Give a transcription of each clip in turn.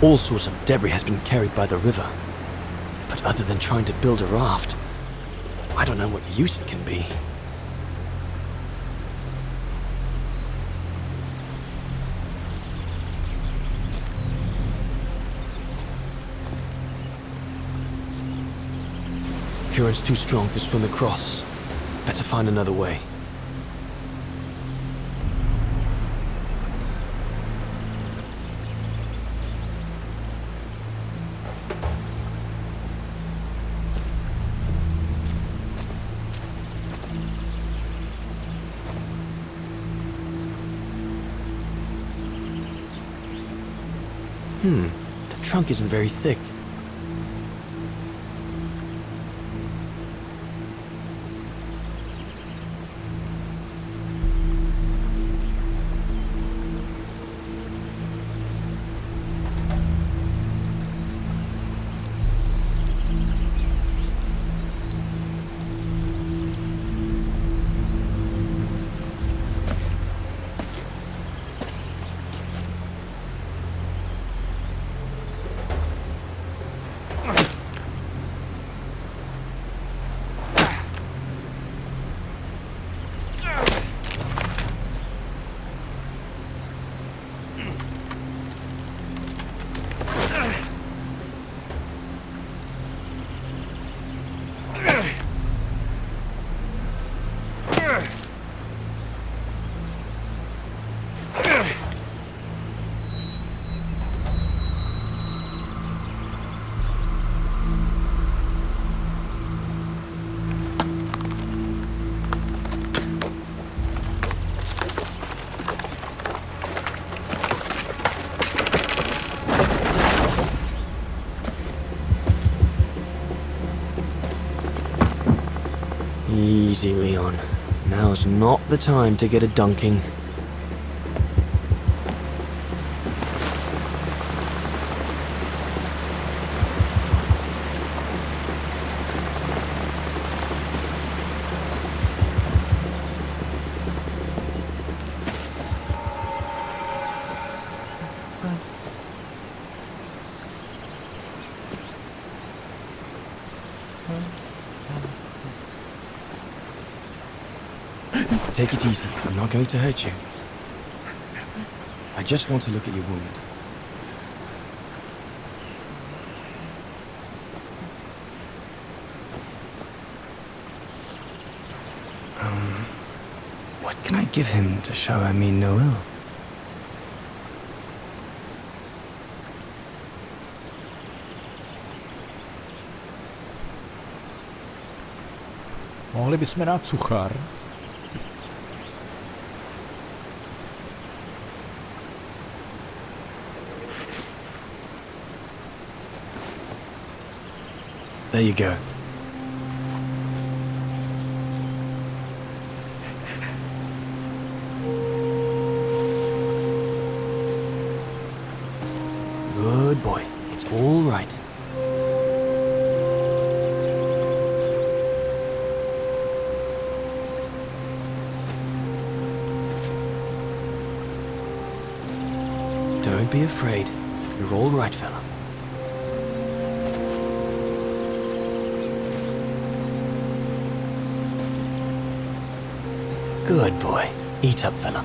All sorts of debris has been carried by the river. But other than trying to build a raft, I don't know what use it can be. Current's too strong to swim across. Better find another way. The trunk isn't very thick. Easy, Leon. Now's not the time to get a dunking. Take it easy. I'm not going to hurt you. I just want to look at your wound. What can I give him to show I mean no ill? Mohli bychom dát suchar. There you go. Good boy. It's all right. Don't be afraid. You're all right, fella. Good boy. Eat up, fella.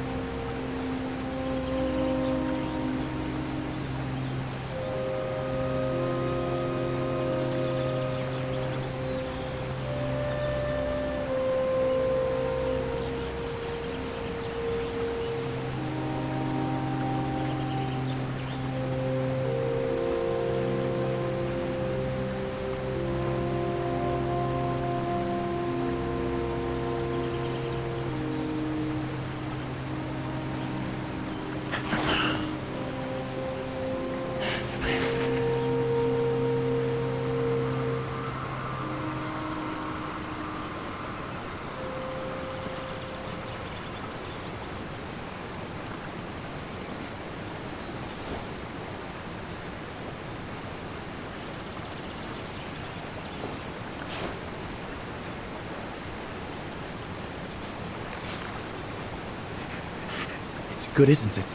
It's good, isn't it?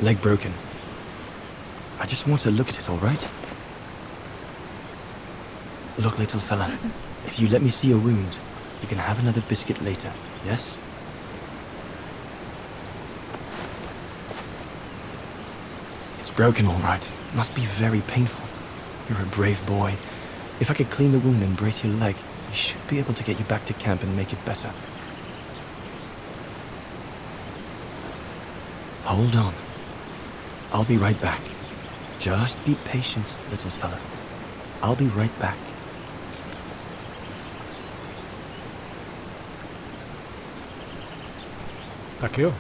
Leg broken. I just want to look at it, all right? Look, little fella, if you let me see your wound, you can have another biscuit later, yes? It's broken, all right. It must be very painful. You're a brave boy. If I could clean the wound and brace your leg, we should be able to get you back to camp and make it better. Hold on. I'll be right back. Just be patient, little fella. I'll be right back. Tak jo,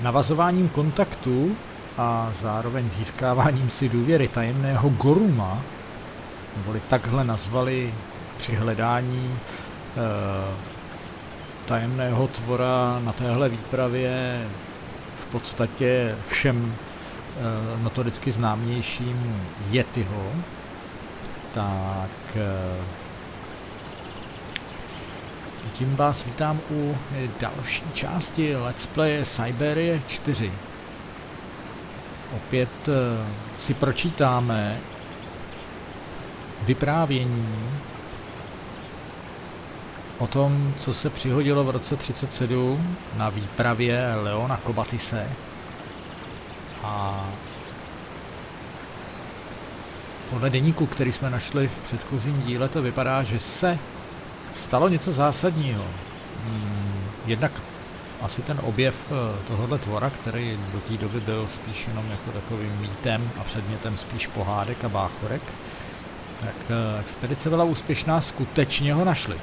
navazováním kontaktu a zároveň získáváním si důvěry tajemného Goruma, neboli takhle nazvali při hledání tajemného tvora na téhle výpravě v podstatě všem notoricky známějším Yetiho, tak tím vás vítám u další části Let's Play Syberie 4. Opět si pročítáme vyprávění o tom, co se přihodilo v roce 37 na výpravě Leona Kobatise. A podle deníku, který jsme našli v předchozím díle, to vypadá, že se stalo něco zásadního. Jednak asi ten objev tohohle tvora, který do té doby byl spíš jenom jako takovým mýtem a předmětem spíš pohádek a báchorek, tak expedice byla úspěšná, skutečně ho našli.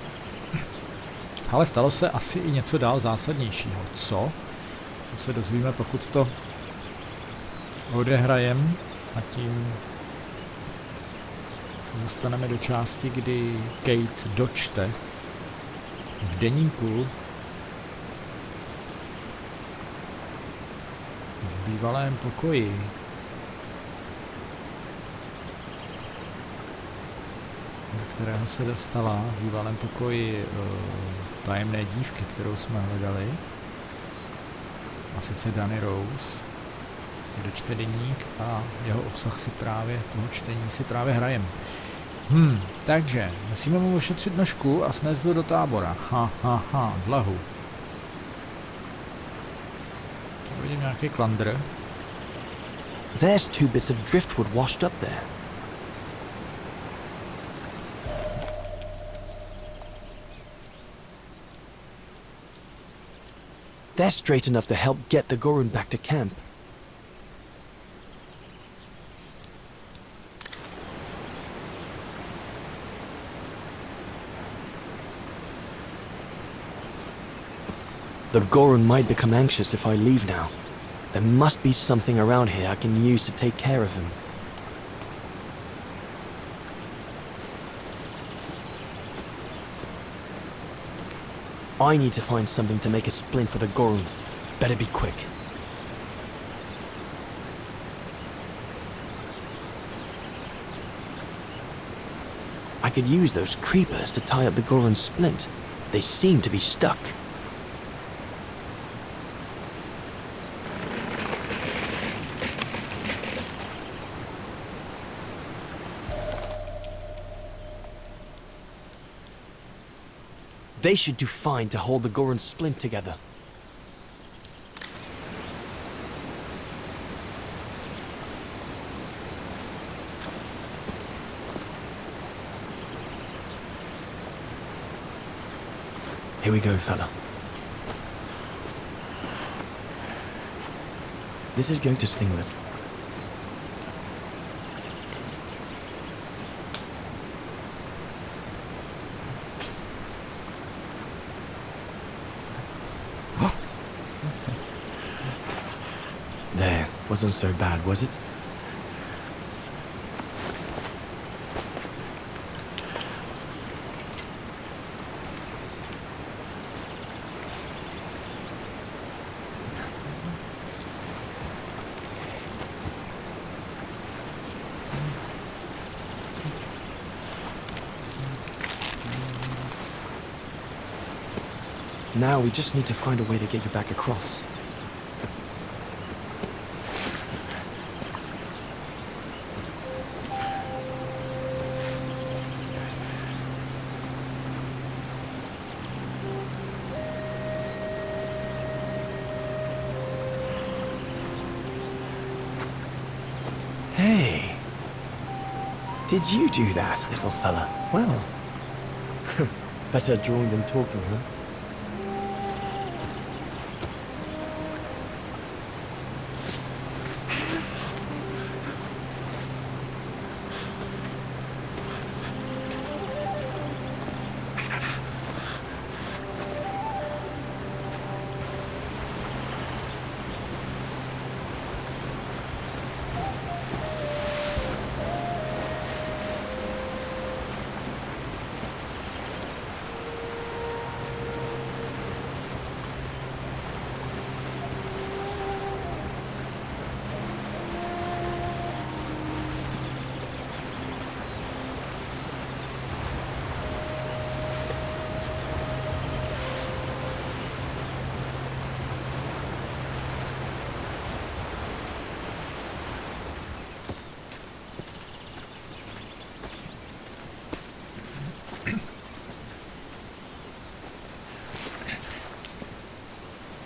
Ale stalo se asi i něco dál zásadnějšího. Co? To se dozvíme, pokud to odehrajem, a tím se dostaneme do části, kdy Kate dočte v deníku v bývalém pokoji do kterého se dostala v bývalém pokoji tajemné dívky, kterou jsme hledali, a sice Danny Rose, dočte deník a jeho obsah si právě, toho čtení si právě hrajem. Takže musíme mu ošetřit nožku a snést ho do tábora. V lahu. Vidím nějaký klandr. There's 2 bits of driftwood washed up there. They're straight enough to help get the Gorun back to camp. The Gorun might become anxious if I leave now. There must be something around here I can use to take care of him. I need to find something to make a splint for the Gorun. Better be quick. I could use those creepers to tie up the Gorun's splint. They seem to be stuck. They should do fine to hold the Gorun's splint together. Here we go, fella. This is going to sting a little. There, wasn't so bad, was it? Now we just need to find a way to get you back across. Did you do that, little fella? Well, better drawing than talking, huh?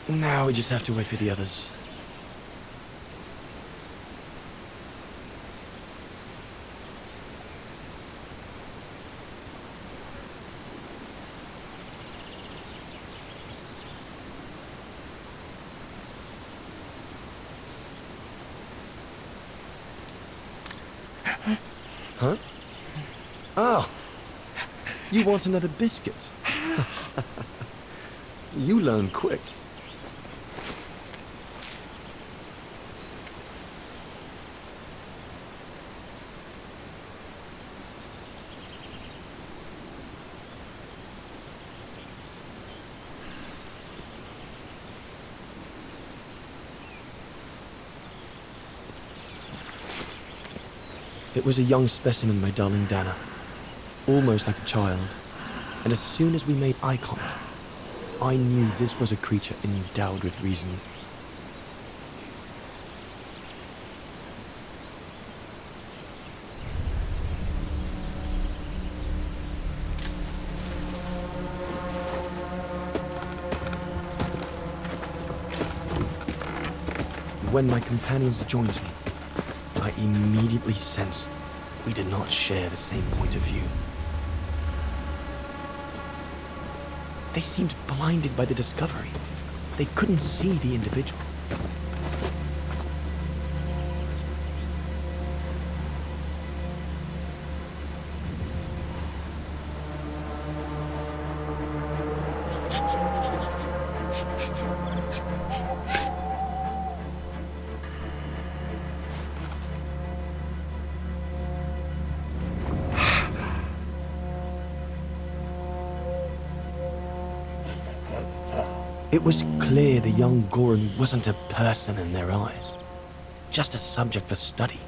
Now we just have to wait for the others. Huh? Oh, you want another biscuit? You learn quick. It was a young specimen, my darling Dana. Almost like a child. And as soon as we made eye contact, I knew this was a creature endowed with reason. When my companions joined me, I immediately sensed we did not share the same point of view. They seemed blinded by the discovery. They couldn't see the individual. It was clear the young Goran wasn't a person in their eyes, just a subject for study.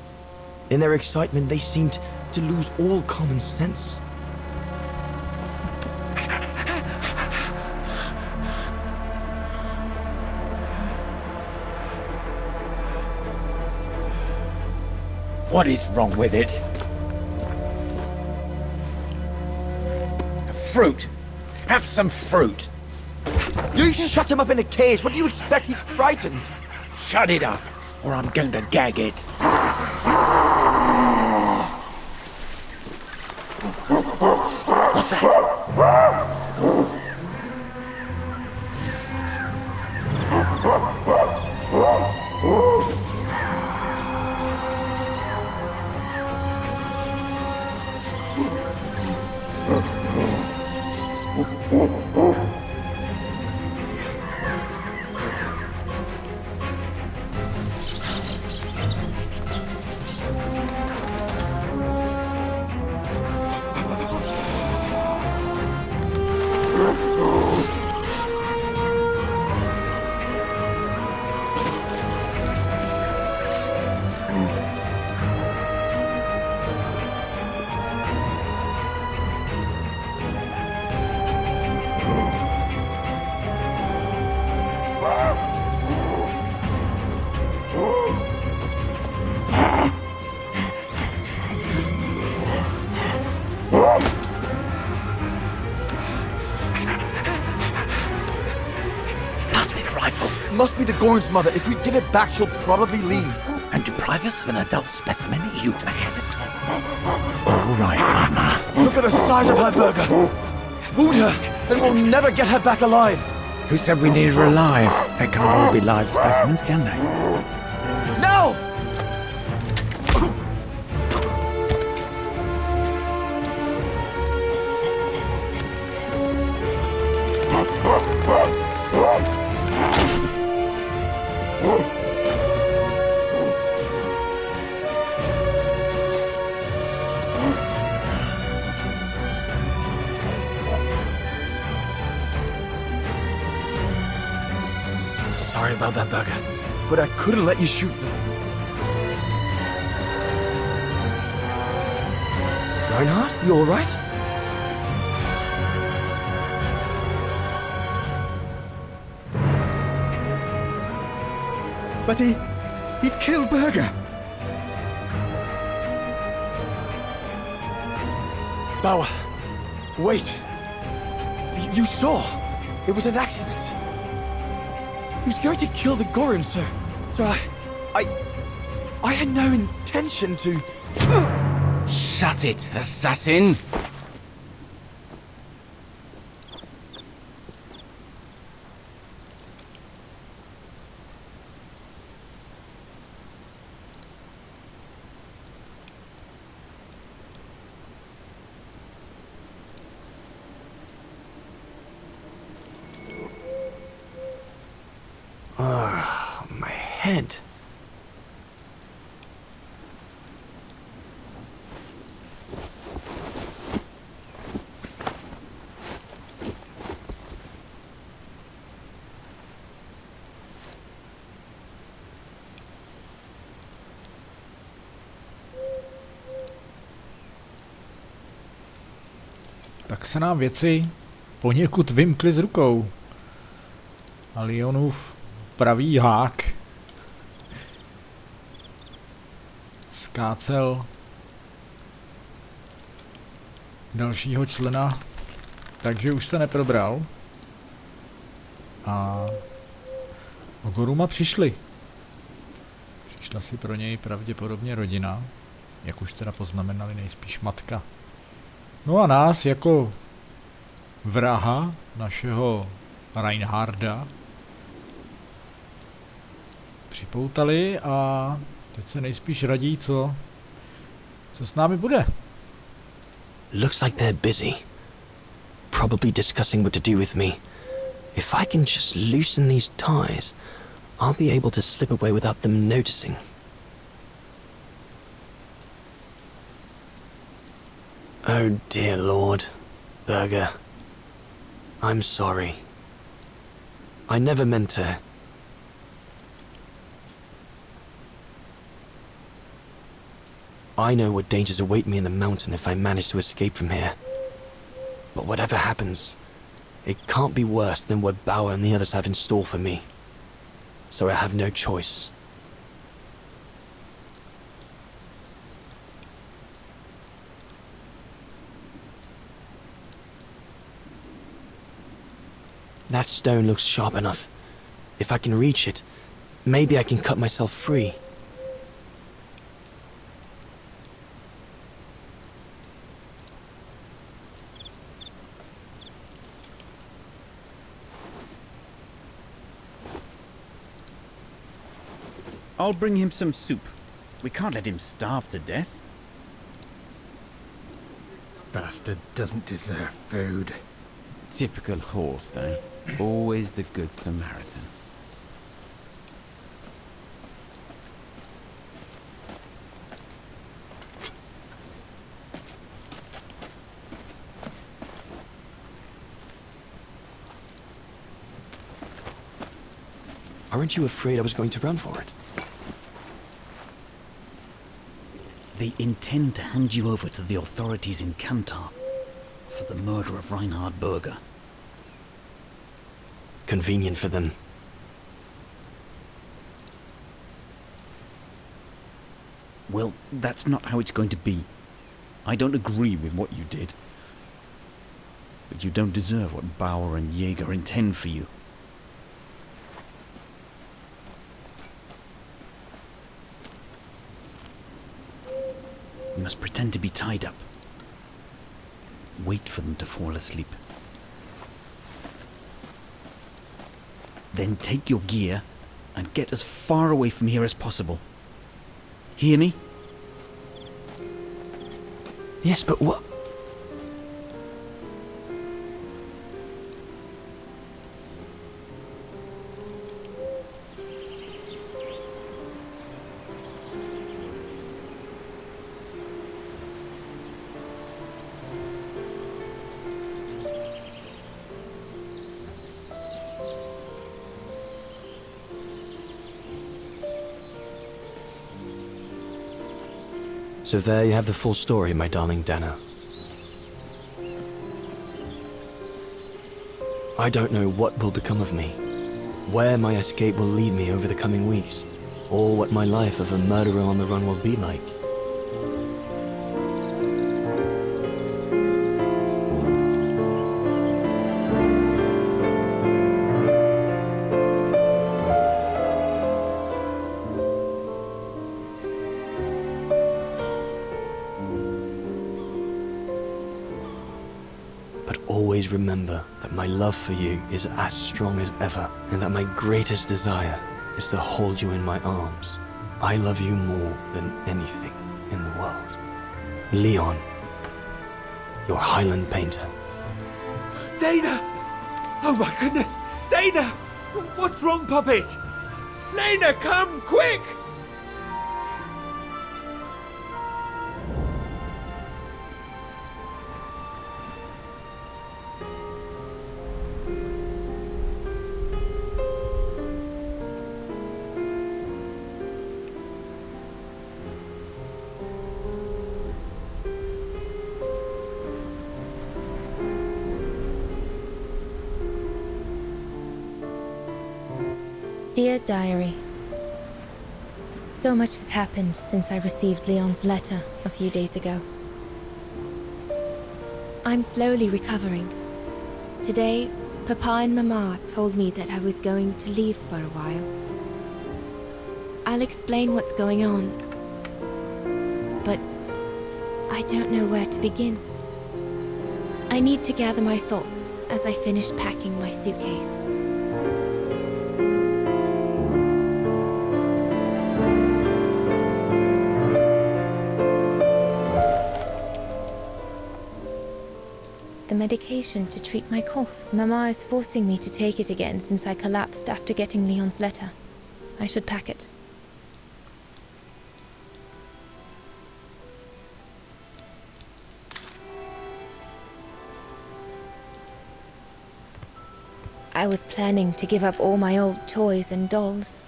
In their excitement, they seemed to lose all common sense. What is wrong with it? Fruit! Have some fruit! You shut him up in a cage! What do you expect? He's frightened! Shut it up, or I'm going to gag it. What's that? Must be the Gorn's mother. If we give it back, she'll probably leave. And deprive us of an adult specimen, you mad? All right, Mama. Look at the size of her, Burger. Wound her, and we'll never get her back alive. Who said we needed her alive? They can't all be live specimens, can they? No! Sorry about that, Burger, but I couldn't let you shoot them. Reinhard, you all right? But he's killed Burger. Bauer, wait. You saw. It was an accident. He was going to kill the Gorin, sir. So I had no intention to... Shut it, assassin! My head. Tak se nám věci poněkud vymkly z rukou. A Leonův pravý hák skácel dalšího člena, takže už se neprobral. A o Goruma přišli. Přišla si pro něj pravděpodobně rodina, jak už teda poznamenali nejspíš matka. No a nás jako vraha našeho Reinharda připoutali a teď se nejspíš radí, co s námi bude. Looks like they're busy. Probably discussing what to do with me. If I can just loosen these ties, I'll be able to slip away without them noticing. Oh dear Lord, Burger. I'm sorry. I never meant to... I know what dangers await me in the mountain if I manage to escape from here. But whatever happens, it can't be worse than what Bauer and the others have in store for me. So I have no choice. That stone looks sharp enough. If I can reach it, maybe I can cut myself free. I'll bring him some soup. We can't let him starve to death. Bastard doesn't deserve food. Typical horse, though. Always the good Samaritan. Aren't you afraid I was going to run for it? They intend to hand you over to the authorities in Kantar for the murder of Reinhard Burger. Convenient for them. Well, that's not how it's going to be. I don't agree with what you did. But you don't deserve what Bauer and Jaeger intend for you. You must pretend to be tied up. Wait for them to fall asleep. Then take your gear and get as far away from here as possible. Hear me? Yes, but what? So there you have the full story, my darling Dana. I don't know what will become of me, where my escape will lead me over the coming weeks, or what my life of a murderer on the run will be like. Always remember that my love for you is as strong as ever, and that my greatest desire is to hold you in my arms. I love you more than anything in the world. Leon, your Highland painter. Dana! Oh my goodness! Dana! What's wrong, Puppet? Lena, come, quick! Dear Diary, so much has happened since I received Leon's letter a few days ago. I'm slowly recovering. Today, Papa and Mama told me that I was going to leave for a while. I'll explain what's going on, but I don't know where to begin. I need to gather my thoughts as I finish packing my suitcase. The medication to treat my cough. Mama is forcing me to take it again since I collapsed after getting Leon's letter. I should pack it. I was planning to give up all my old toys and dolls.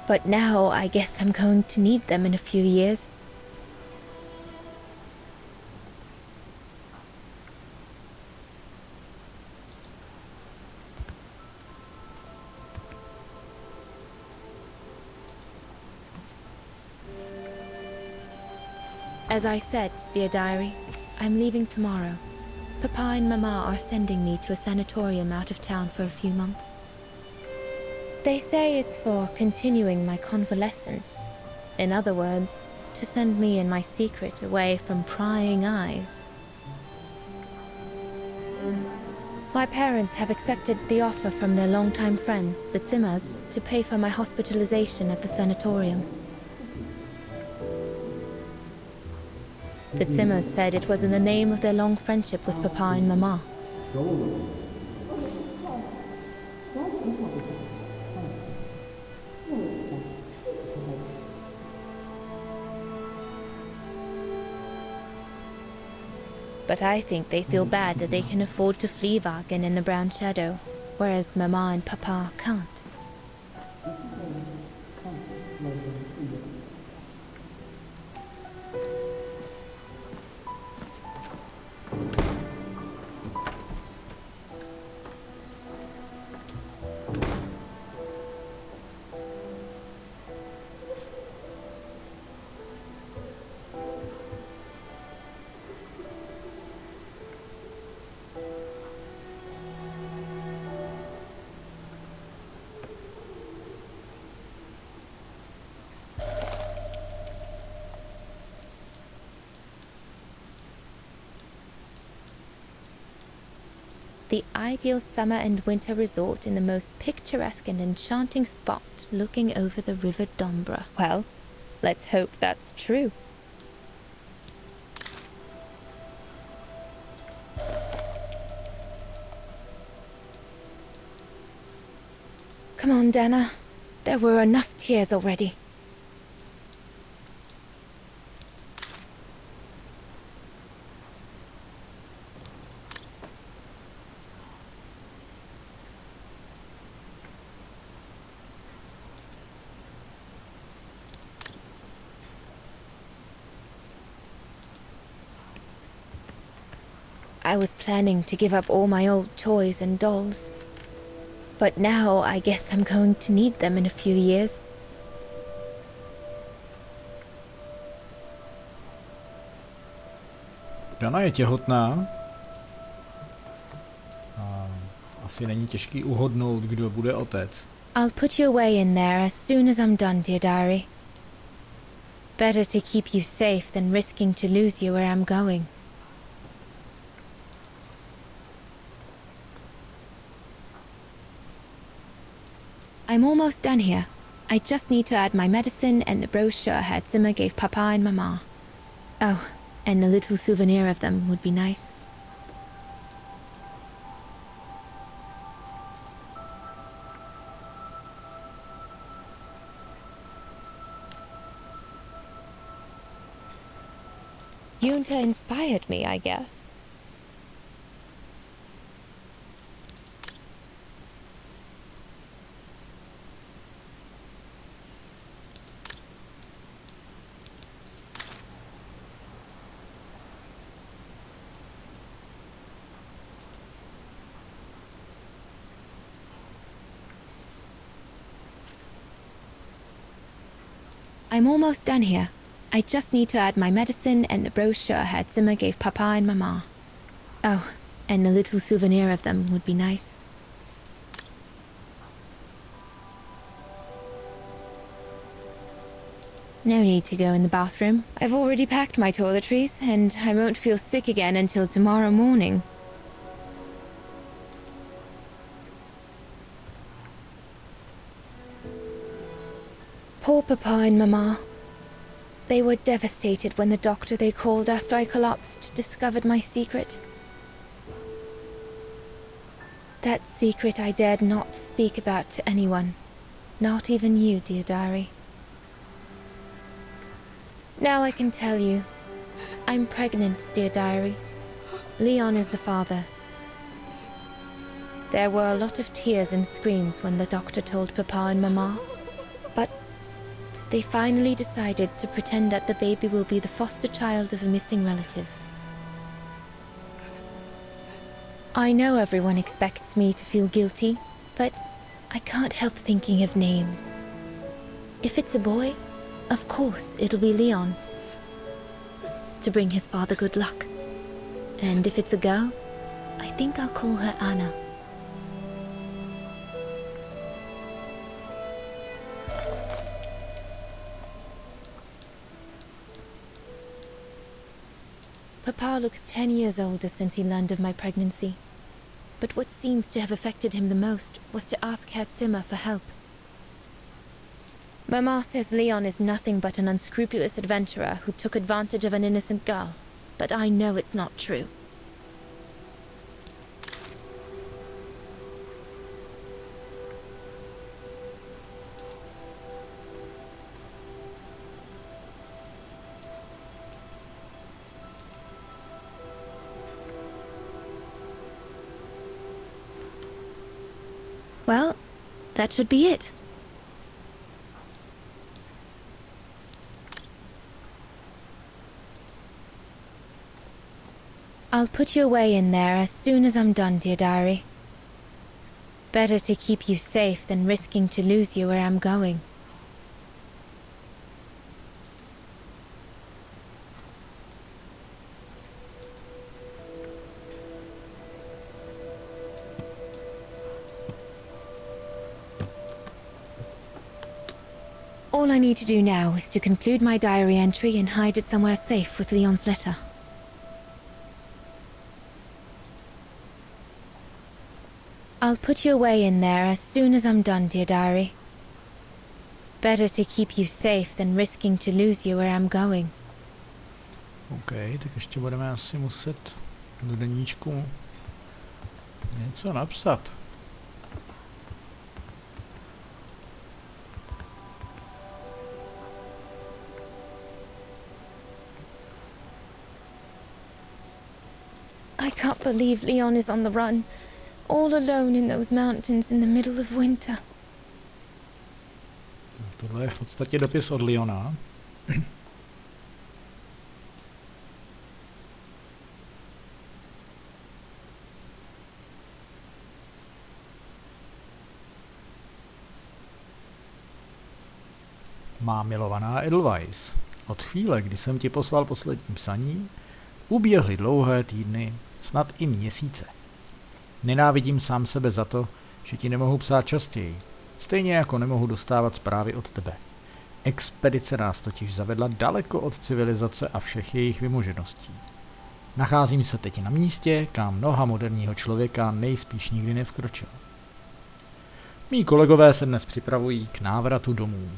But now I guess I'm going to need them in a few years. As I said, dear diary, I'm leaving tomorrow. Papa and Mama are sending me to a sanatorium out of town for a few months. They say it's for continuing my convalescence. In other words, to send me and my secret away from prying eyes. My parents have accepted the offer from their longtime friends, the Zimmers, to pay for my hospitalization at the sanatorium. The Zimmers said it was in the name of their long friendship with Papa and Mama. But I think they feel bad that they can afford to flee Wagen in the Brown Shadow, whereas Mama and Papa can't. the ideal summer and winter resort in the most picturesque and enchanting spot looking over the River Dombra. Well, let's hope that's true. Come on, Dana. There were enough tears already. I was planning to give up all my old toys and dolls. But now I guess I'm going to need them in a few years. Dana je těhotná. A asi není těžký uhodnout, kdo bude otec. I'll put you away in there as soon as I'm done, dear diary. Better to keep you safe than risking to lose you where I'm going. I'm almost done here. I just need to add my medicine and the brochure Herr Zimmer gave Papa and Mama. Oh, and a little souvenir of them would be nice. Junta inspired me, I guess. I'm almost done here. I just need to add my medicine and the brochure Herr Zimmer gave Papa and Mama. Oh, and a little souvenir of them would be nice. No need to go in the bathroom. I've already packed my toiletries, and I won't feel sick again until tomorrow morning. Poor Papa and Mama. They were devastated when the doctor they called after I collapsed discovered my secret. That secret I dared not speak about to anyone. Not even you, dear diary. Now I can tell you. I'm pregnant, dear diary. Leon is the father. There were a lot of tears and screams when the doctor told Papa and Mama. But they finally decided to pretend that the baby will be the foster child of a missing relative. I know everyone expects me to feel guilty, but I can't help thinking of names. If it's a boy, of course it'll be Leon, to bring his father good luck. And if it's a girl, I think I'll call her Anna. Papa looks 10 years older since he learned of my pregnancy. But what seems to have affected him the most was to ask Herr Zimmer for help. Mama says Leon is nothing but an unscrupulous adventurer who took advantage of an innocent girl, but I know it's not true. Well, that should be it. I'll put you away in there as soon as I'm done, dear diary. Better to keep you safe than risking to lose you where I'm going. All I need to do now is to conclude my diary entry and hide it somewhere safe with Leon's letter. I'll put you away in there as soon as I'm done, dear diary. Better to keep you safe than risking to lose you where I'm going. OK, tak ještě budeme asi muset do deníčku něco napsat. I can't believe Leon is on the run, all alone in those mountains in the middle of winter. Tohle je v podstatě dopis od Leona. Má milovaná Edelweiss, od chvíle, kdy jsem ti poslal poslední psaní, uběhly dlouhé týdny, snad i měsíce. Nenávidím sám sebe za to, že ti nemohu psát častěji, stejně jako nemohu dostávat zprávy od tebe. Expedice nás totiž zavedla daleko od civilizace a všech jejich vymožeností. Nacházím se teď na místě, kam noha moderního člověka nejspíš nikdy nevkročil. Mí kolegové se dnes připravují k návratu domů.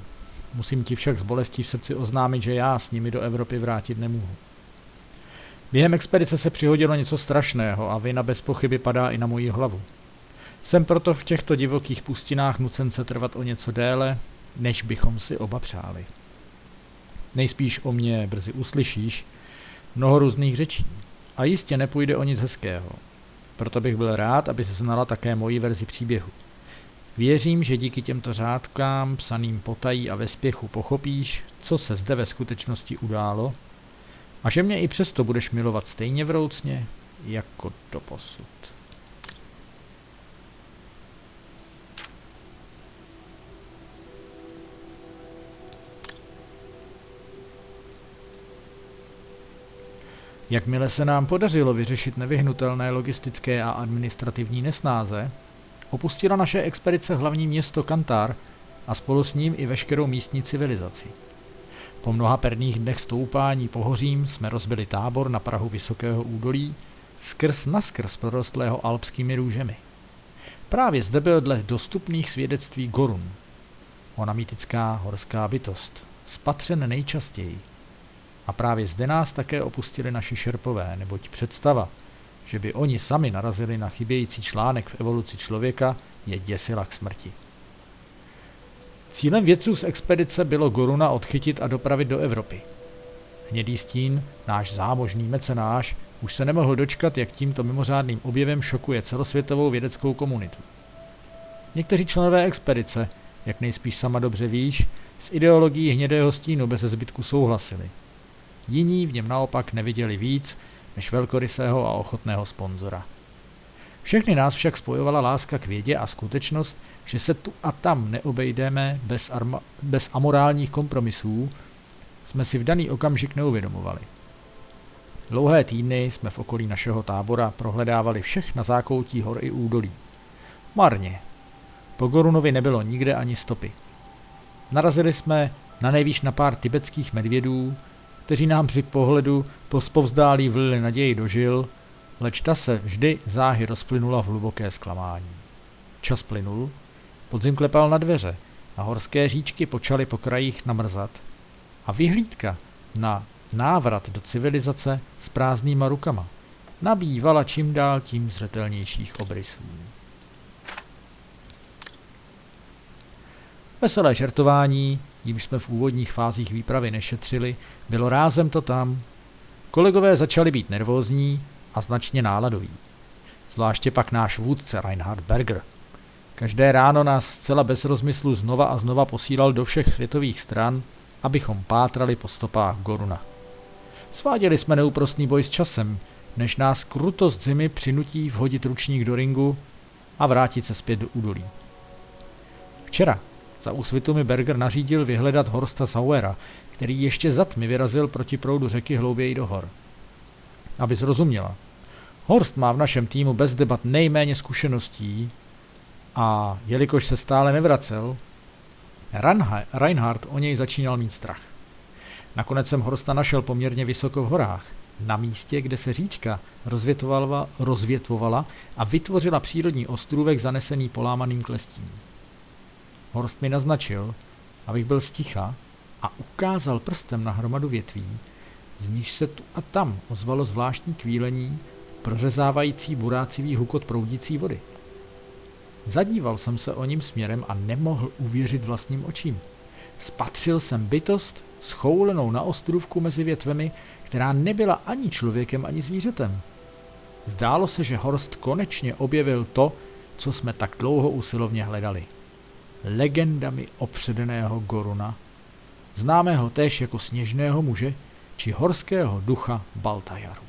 Musím ti však s bolestí v srdci oznámit, že já s nimi do Evropy vrátit nemůžu. Během expedice se přihodilo něco strašného a vina bez pochyby padá i na moji hlavu. Jsem proto v těchto divokých pustinách nucen se trvat o něco déle, než bychom si oba přáli. Nejspíš o mě brzy uslyšíš mnoho různých řečí a jistě nepůjde o nic hezkého. Proto bych byl rád, aby se znala také moji verzi příběhu. Věřím, že díky těmto řádkám, psaným potají a ve spěchu pochopíš, co se zde ve skutečnosti událo, a že mě i přesto budeš milovat stejně vroucně, jako doposud. Jakmile se nám podařilo vyřešit nevyhnutelné logistické a administrativní nesnáze, opustila naše expedice hlavní město Kantar a spolu s ním i veškerou místní civilizaci. Po mnoha perných dnech stoupání pohořím jsme rozbili tábor na prahu vysokého údolí, skrz naskrz prorostlého alpskými růžemi. Právě zde byl dle dostupných svědectví Gorun, ona mýtická horská bytost, spatřen nejčastěji. A právě zde nás také opustili naši šerpové, neboť představa, že by oni sami narazili na chybějící článek v evoluci člověka, je děsila k smrti. Cílem vědců z expedice bylo Goruna odchytit a dopravit do Evropy. Hnědý stín, náš zámožný mecenáš, už se nemohl dočkat, jak tímto mimořádným objevem šokuje celosvětovou vědeckou komunitu. Někteří členové expedice, jak nejspíš sama dobře víš, s ideologií hnědého stínu bez zbytku souhlasili. Jiní v něm naopak neviděli víc než velkorysého a ochotného sponzora. Všechny nás však spojovala láska k vědě a skutečnost, že se tu a tam neobejdeme bez amorálních kompromisů, jsme si v daný okamžik neuvědomovali. Dlouhé týdny jsme v okolí našeho tábora prohledávali všechna zákoutí hor i údolí. Marně. Po Gorunovi nebylo nikde ani stopy. Narazili jsme na nejvýš na pár tibetských medvědů, kteří nám při pohledu povzdálí vlili naději do žil, leč ta se vždy záhy rozplynula v hluboké zklamání. Čas plynul, podzim klepal na dveře a horské říčky počaly po krajích namrzat a vyhlídka na návrat do civilizace s prázdnýma rukama nabývala čím dál tím zřetelnějších obrysů. Veselé žertování, jímž jsme v úvodních fázích výpravy nešetřili, bylo rázem to tam. Kolegové začali být nervózní a značně náladoví. Zvláště pak náš vůdce Reinhard Berger. Každé ráno nás zcela bez rozmyslu znova a znova posílal do všech světových stran, abychom pátrali po stopách Goruna. Sváděli jsme neúprosný boj s časem, než nás krutost zimy přinutí vhodit ručník do ringu a vrátit se zpět do údolí. Včera za úsvitu mi Berger nařídil vyhledat Horsta Sauera, který ještě za tmy vyrazil proti proudu řeky hlouběji do hor. Aby zrozuměla, Horst má v našem týmu bez debat nejméně zkušeností a jelikož se stále nevracel, Reinhard o něj začínal mít strach. Nakonec jsem Horsta našel poměrně vysoko v horách, Na místě, kde se říčka rozvětvovala a vytvořila přírodní ostrůvek zanesený polámaným klestím. Horst mi naznačil, abych byl sticha, a ukázal prstem na hromadu větví, z níž se tu a tam ozvalo zvláštní kvílení, prořezávající burácivý hukot proudící vody. Zadíval jsem se o ním směrem a nemohl uvěřit vlastním očím. Spatřil jsem bytost schoulenou na ostrůvku mezi větvemi, která nebyla ani člověkem, ani zvířetem. Zdálo se, že Horst konečně objevil to, co jsme tak dlouho usilovně hledali. Legendami opředeného Goruna, známého též jako Sněžného muže, či horského ducha Baltajaru.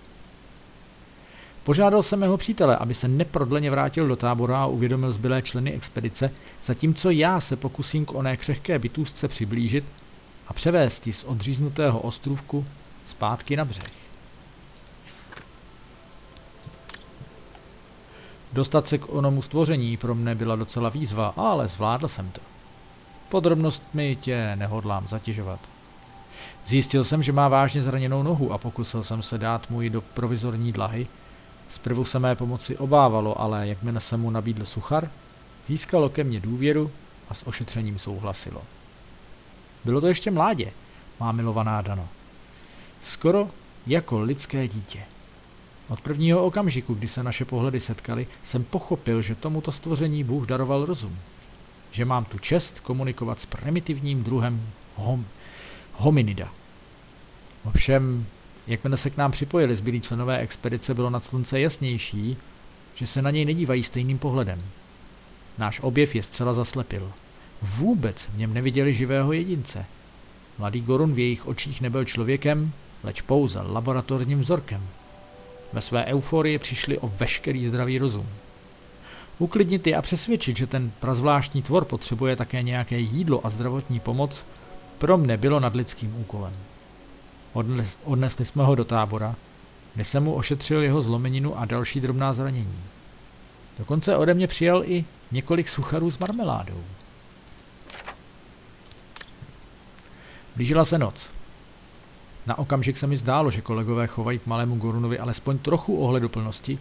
Požádal jsem mého přítele, aby se neprodleně vrátil do tábora a uvědomil zbylé členy expedice, zatímco já se pokusím k oné křehké bytůstce přiblížit a převést ji z odříznutého ostrůvku zpátky na břeh. Dostat se k onomu stvoření pro mne byla docela výzva, ale zvládl jsem to. Podrobnostmi tě nehodlám zatěžovat. Zjistil jsem, že má vážně zraněnou nohu a pokusil jsem se dát mu ji do provizorní dlahy. Zprvu se mé pomoci obávalo, ale jakmile jsem mu nabídl suchar, získalo ke mně důvěru a s ošetřením souhlasilo. Bylo to ještě mládě, má milovaná Dano. Skoro jako lidské dítě. Od prvního okamžiku, kdy se naše pohledy setkaly, jsem pochopil, že tomuto stvoření Bůh daroval rozum. Že mám tu čest komunikovat s primitivním druhem hominida. Ovšem, jakmile se k nám připojili zbylí členové expedice, bylo nad slunce jasnější, že se na něj nedívají stejným pohledem. Náš objev je zcela zaslepil. Vůbec v něm neviděli živého jedince. Mladý Gorun v jejich očích nebyl člověkem, leč pouze laboratorním vzorkem. Ve své euforii přišli o veškerý zdravý rozum. Uklidnit je a přesvědčit, že ten prazvláštní tvor potřebuje také nějaké jídlo a zdravotní pomoc, pro mne bylo nadlidským úkolem. Odnesli jsme ho do tábora, kde jsem mu ošetřil jeho zlomeninu a další drobná zranění. Dokonce ode mě přijal i několik sucharů s marmeládou. Blížila se noc. Na okamžik se mi zdálo, že kolegové chovají k malému Gorunovi alespoň trochu ohleduplnosti,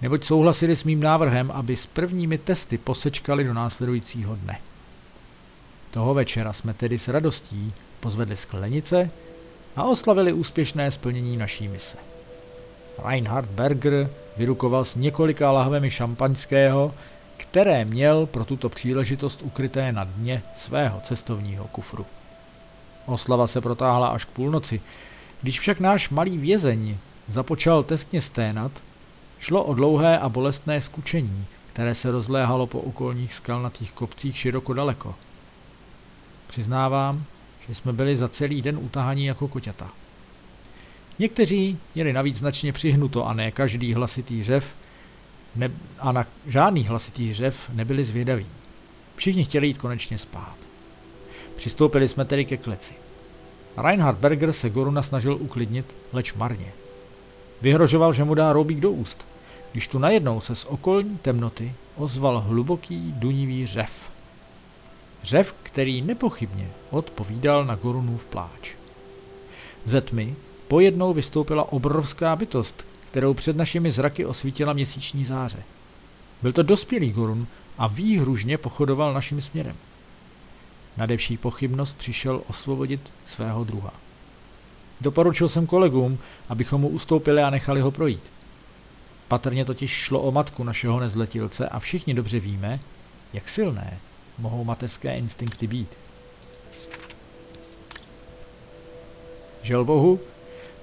neboť souhlasili s mým návrhem, aby s prvními testy posečkali do následujícího dne. Toho večera jsme tedy s radostí pozvedli sklenice a oslavili úspěšné splnění naší mise. Reinhard Berger vyrukoval s několika lahvemi šampaňského, které měl pro tuto příležitost ukryté na dně svého cestovního kufru. Oslava se protáhla až k půlnoci. Když však náš malý vězeň započal teskně sténat, šlo o dlouhé a bolestné skučení, které se rozléhalo po okolních skalnatých kopcích široko daleko. Přiznávám, že jsme byli za celý den utahaní jako koťata. Někteří měli navíc značně přihnuto a ne každý hlasitý řev a na žádný hlasitý řev nebyli zvědaví. Všichni chtěli jít konečně spát. Přistoupili jsme tedy ke kleci. Reinhard Berger se Goruna snažil uklidnit, leč marně. Vyhrožoval, že mu dá roubík do úst, když tu najednou se z okolní temnoty ozval hluboký dunivý řev. Řev, který nepochybně odpovídal na Gorunův pláč. Ze tmy pojednou vystoupila obrovská bytost, kterou před našimi zraky osvítila měsíční záře. Byl to dospělý Gorun a výhružně pochodoval naším směrem. Nadevší pochybnost přišel osvobodit svého druha. Doporučil jsem kolegům, abychom mu ustoupili a nechali ho projít. Patrně totiž šlo o matku našeho nezletilce a všichni dobře víme, jak silné mohou mateřské instinkty být. Žel bohu,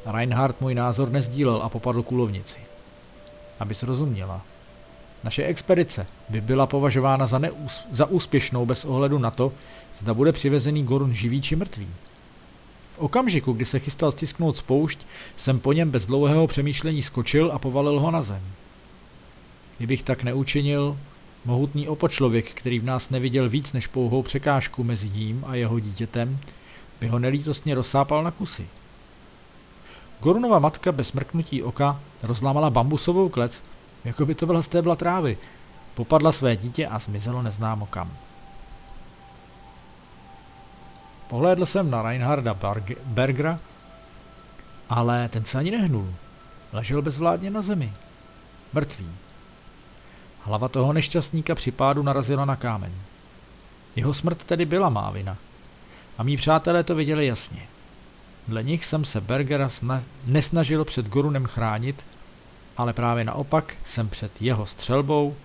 Reinhard můj názor nezdílel a popadl k úlovnici. Abys rozuměla, naše expedice by byla považována za úspěšnou bez ohledu na to, zda bude přivezený Gorun živý či mrtvý. V okamžiku, kdy se chystal stisknout spoušť, jsem po něm bez dlouhého přemýšlení skočil a povalil ho na zem. Kdybych tak neučinil, mohutný opočlověk, který v nás neviděl víc než pouhou překážku mezi ním a jeho dítětem, by ho nelítostně rozsápal na kusy. Gorunova matka bez mrknutí oka rozlámala bambusovou klec, jako by to byla stébla trávy, popadla své dítě a zmizelo neznámo kam. Pohlédl jsem na Reinharda Bergera Ale ten se ani nehnul. Ležel bezvládně na zemi. Mrtvý. Hlava toho nešťastníka při pádu narazila na kámen. Jeho smrt tedy byla má vina. A mí přátelé to viděli jasně. Dle nich jsem se Bergera nesnažil před Gorunem chránit, ale právě naopak jsem před jeho střelbou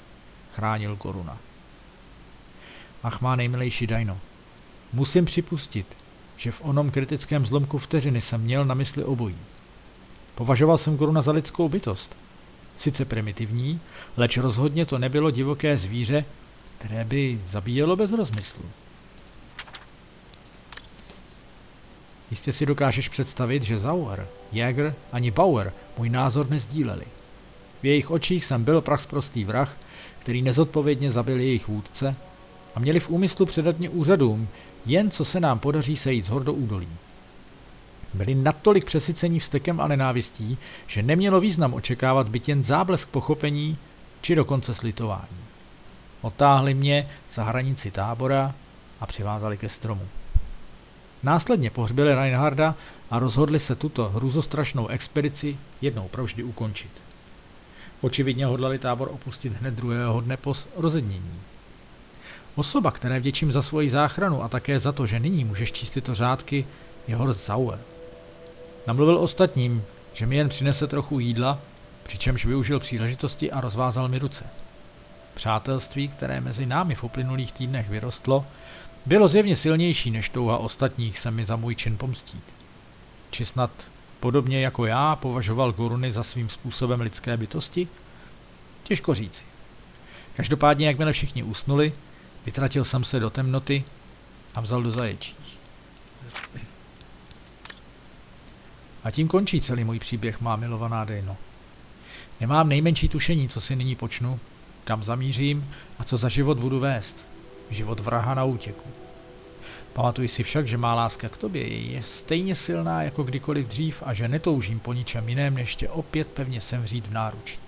chránil Goruna. Ach, má nejmilejší Dajno, musím připustit, že v onom kritickém zlomku vteřiny jsem měl na mysli obojí. Považoval jsem Goruna za lidskou bytost. Sice primitivní, leč rozhodně to nebylo divoké zvíře, které by zabíjelo bez rozmyslu. Jistě si dokážeš představit, že Sauer, Jäger ani Bauer můj názor nezdíleli. V jejich očích jsem byl prachsprostý vrah, který nezodpovědně zabil jejich vůdce a měli v úmyslu předat mě úřadům, jen co se nám podaří sejít z hor do údolí. Byli natolik přesycení vztekem a nenávistí, že nemělo význam očekávat byt jen záblesk pochopení či dokonce slitování. Otáhli mě za hranici tábora a přivázali ke stromu. Následně pohřbili Reinharda a rozhodli se tuto hrůzostrašnou expedici jednou provždy ukončit. Očividně hodlali tábor opustit hned druhého dne po rozednění. Osoba, které vděčím za svoji záchranu a také za to, že nyní můžeš číst tyto řádky, je Horst Sauer. Namluvil ostatním, že mi jen přinese trochu jídla, přičemž využil příležitosti a rozvázal mi ruce. Přátelství, které mezi námi v uplynulých týdnech vyrostlo, bylo zjevně silnější než touha ostatních se mi za můj čin pomstít. Či snad podobně jako já považoval Goruny za svým způsobem lidské bytosti? Těžko říci. Každopádně, jakmile všichni usnuli, vytratil jsem se do temnoty a vzal do zaječí. A tím končí celý můj příběh, má milovaná Dejno. Nemám nejmenší tušení, co si nyní počnu, kam zamířím a co za život budu vést. Život vraha na útěku. Pamatuj si však, že má láska k tobě je stejně silná jako kdykoliv dřív a že netoužím po ničem jiném, než tě opět pevně semřít v náručí.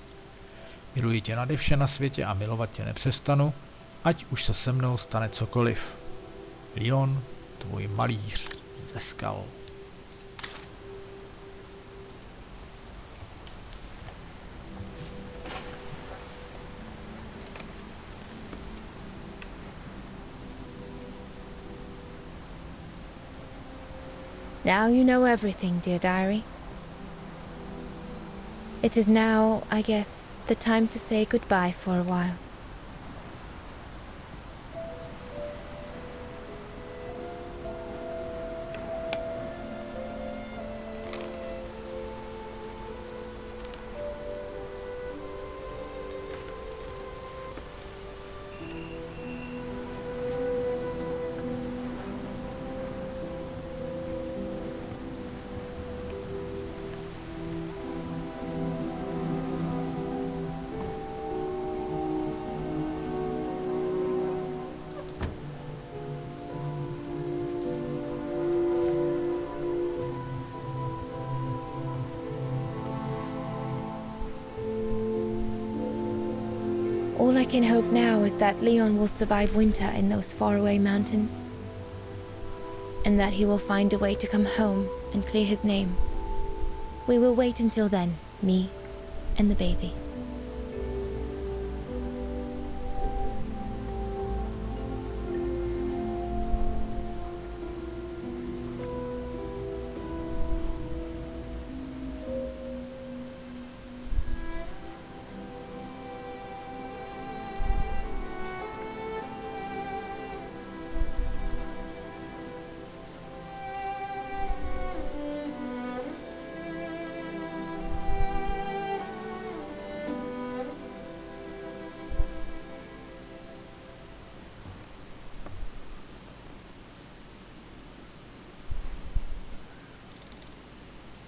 Miluji tě nade vše na světě a milovat tě nepřestanu, ať už se se mnou stane cokoliv. Leon, tvůj malíř ze skal. Now you know everything, dear diary. It is now, I guess, the time to say goodbye for a while. All I can hope now is that Leon will survive winter in those faraway mountains, and that he will find a way to come home and clear his name. We will wait until then, me and the baby.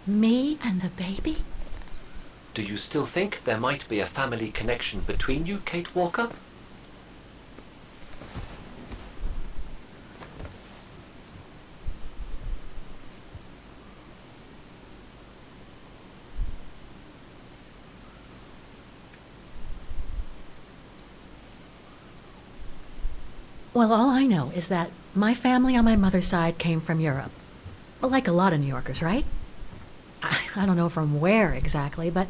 Me and the baby? Do you still think there might be a family connection between you, Kate Walker? Well, all I know is that my family on my mother's side came from Europe. Well, like a lot of New Yorkers, right? I don't know from where exactly, but...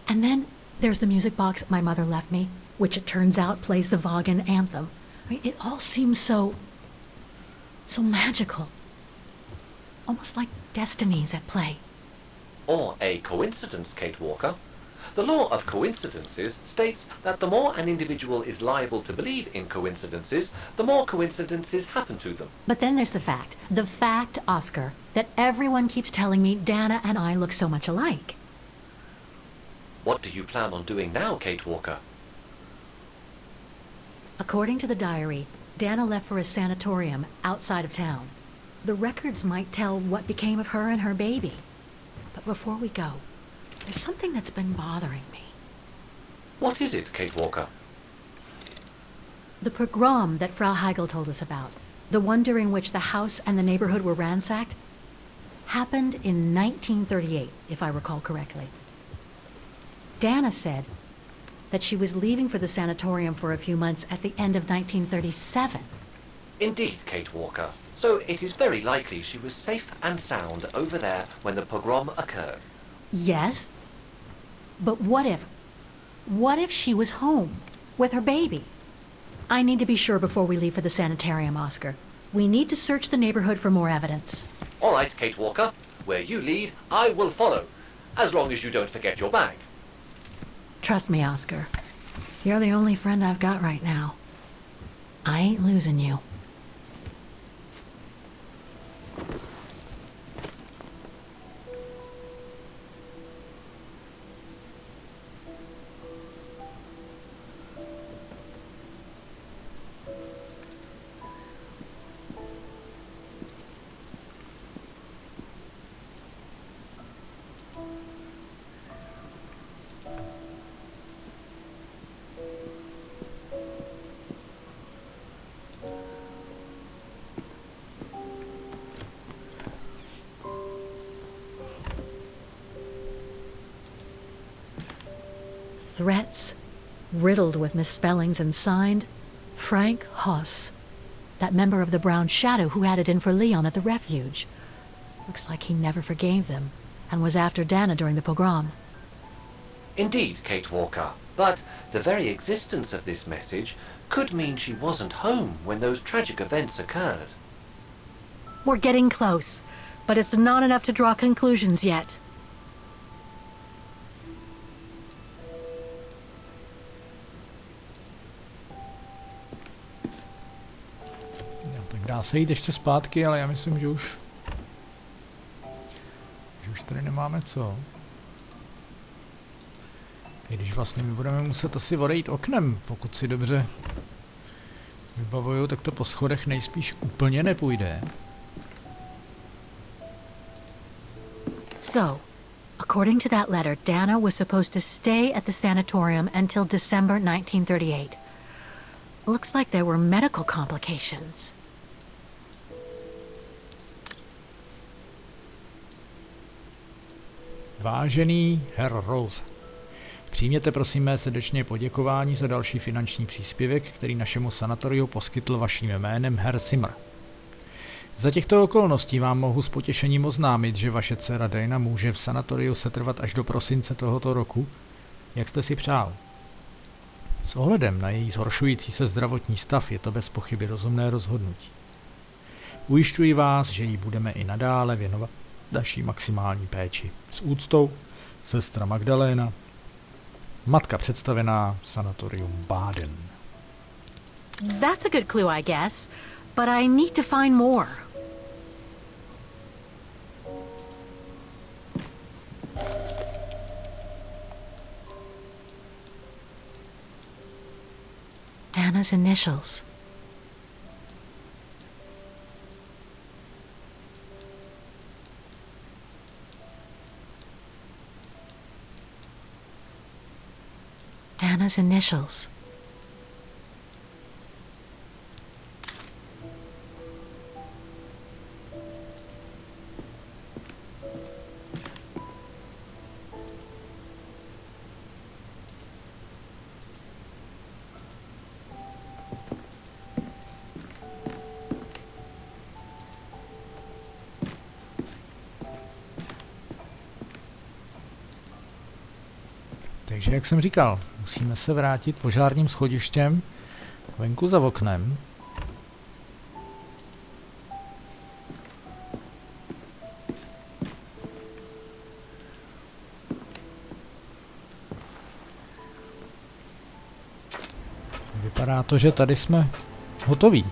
And then there's the music box my mother left me, which it turns out plays the Vaughan anthem. I mean, it all seems so magical. Almost like destinies at play. Or a coincidence, Kate Walker. The law of coincidences states that the more an individual is liable to believe in coincidences, the more coincidences happen to them. But then there's the fact, Oscar, that everyone keeps telling me Dana and I look so much alike. What do you plan on doing now, Kate Walker? According to the diary, Dana left for a sanatorium outside of town. The records might tell what became of her and her baby. But before we go, there's something that's been bothering me. What is it, Kate Walker? The pogrom that Frau Heigl told us about, the one during which the house and the neighborhood were ransacked, happened in 1938, if I recall correctly. Dana said that she was leaving for the sanatorium for a few months at the end of 1937. Indeed, Kate Walker. So it is very likely she was safe and sound over there when the pogrom occurred. Yes, but what if she was home with her baby? I need to be sure before we leave for the sanitarium, Oscar. We need to search the neighborhood for more evidence. All right, Kate Walker. Where you lead, I will follow. As long as you don't forget your bag. Trust me, Oscar. You're the only friend I've got right now. I ain't losing you. Threats, riddled with misspellings and signed, Frank Hoss, that member of the Brown Shadow who had it in for Leon at the refuge. Looks like he never forgave them, and was after Dana during the pogrom. Indeed, Kate Walker. But the very existence of this message could mean she wasn't home when those tragic events occurred. We're getting close, but it's not enough to draw conclusions yet. Dá se jít ještě zpátky, ale já myslím, že už tady nemáme co. I když vlastně my budeme muset asi odejít oknem, pokud si dobře vybavuju, tak to po schodech nejspíš úplně nepůjde. So, according to that letter, Dana was supposed to stay at the sanatorium until December 1938. Looks like there were medical complications. Vážený herr Rose, přijměte prosím mé srdečné poděkování za další finanční příspěvek, který našemu sanatoriu poskytl vaším jménem herr Zimmer. Za těchto okolností vám mohu s potěšením oznámit, že vaše dcera Dana může v sanatoriu setrvat až do prosince tohoto roku, jak jste si přál. S ohledem na její zhoršující se zdravotní stav je to bez pochyby rozumné rozhodnutí. Ujišťuji vás, že jí budeme i nadále věnovat naší maximální péči. S úctou, sestra Magdaléna, matka představená sanatorium Baden. That's a good clue, I guess, but I need to find more. Dana's initials. Dana's initials. Takže jak jsem říkal, musíme se vrátit požárním schodištěm venku za oknem. Vypadá to, že tady jsme hotoví.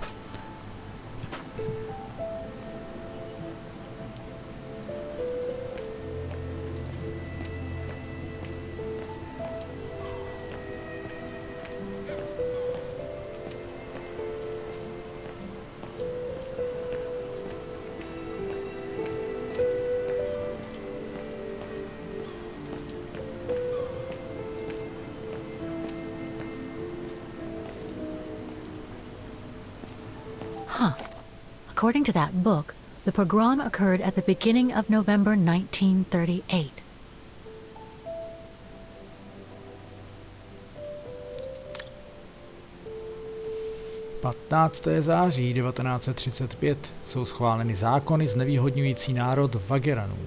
According to that book, the pogrom occurred at the beginning of November 1938. září 1935 jsou schváleny zákony znevýhodňující národ Vageranů.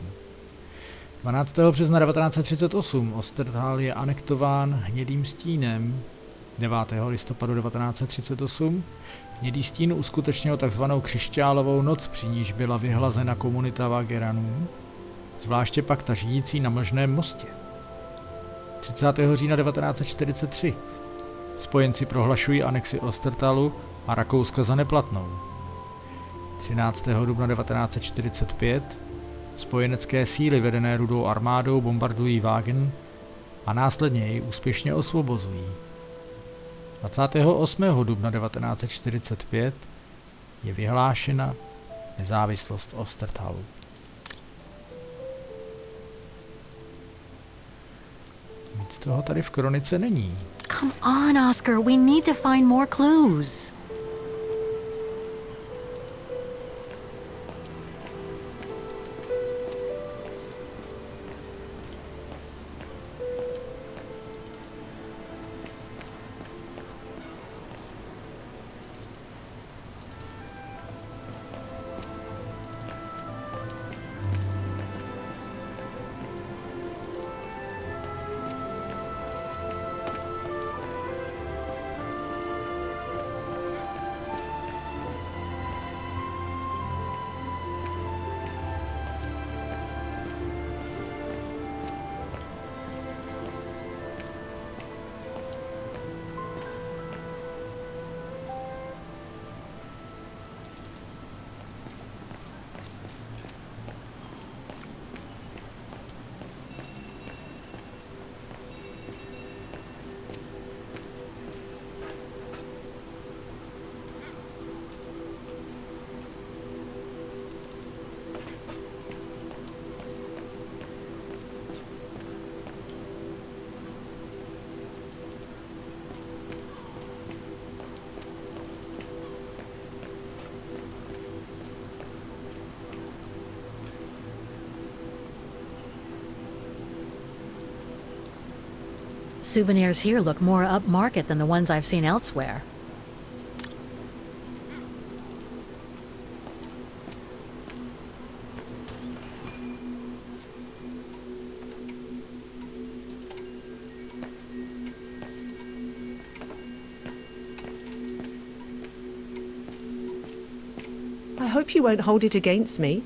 12. března 1938 Ostertal je anektován Hnědým stínem. 9. listopadu 1938 Hnědý stín uskutečnil takzvanou křišťálovou noc, při níž byla vyhlazena komunita Vageranů, zvláště pak ta žijící na Mlžném mostě. 30. října 1943 spojenci prohlašují anexi Ostertalu a Rakouska za neplatnou. 13. dubna 1945 spojenecké síly vedené Rudou armádou bombardují Vágen a následně jej úspěšně osvobozují. 28. dubna 1945 je vyhlášena nezávislost Ostertalu. Víc toho tady v kronice není. Come on, Oscar, we need to find more clues. Souvenirs here look more upmarket than the ones I've seen elsewhere. I hope you won't hold it against me.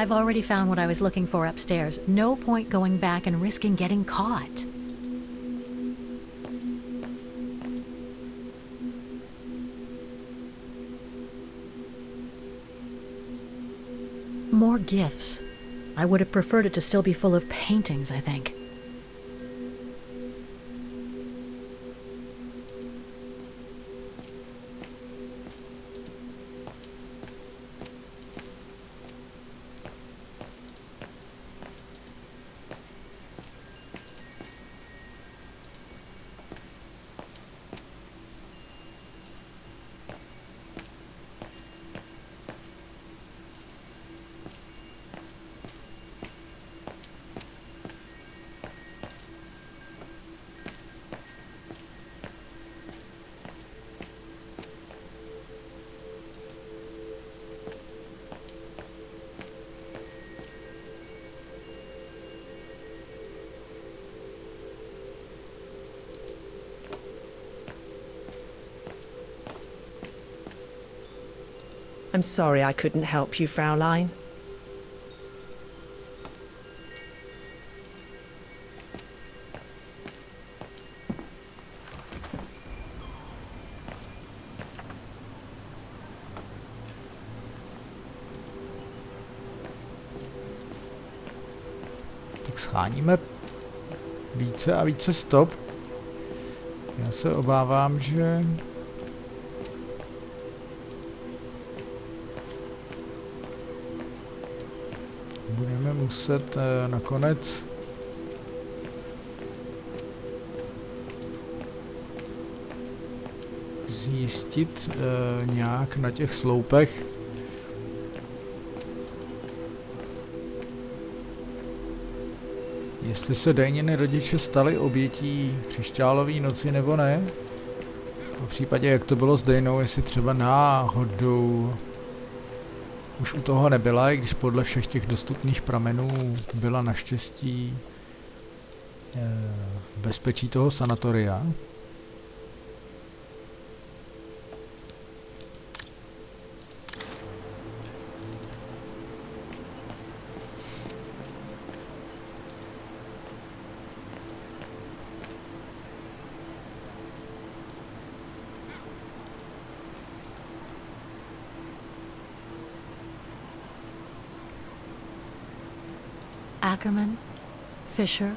I've already found what I was looking for upstairs. No point going back and risking getting caught. More gifts. I would have preferred it to still be full of paintings, I think. I'm sorry I couldn't help you, Fraulein. Tak scháníme více a více stop. Já se obávám, že budeme muset nakonec zjistit nějak na těch sloupech, jestli se Daininy rodiče stali obětí křišťálové noci nebo ne. V případě, jak to bylo s Dainou, jestli třeba náhodou už u toho nebyla, i když podle všech těch dostupných pramenů byla naštěstí v bezpečí toho sanatoria. Ackerman, Fisher,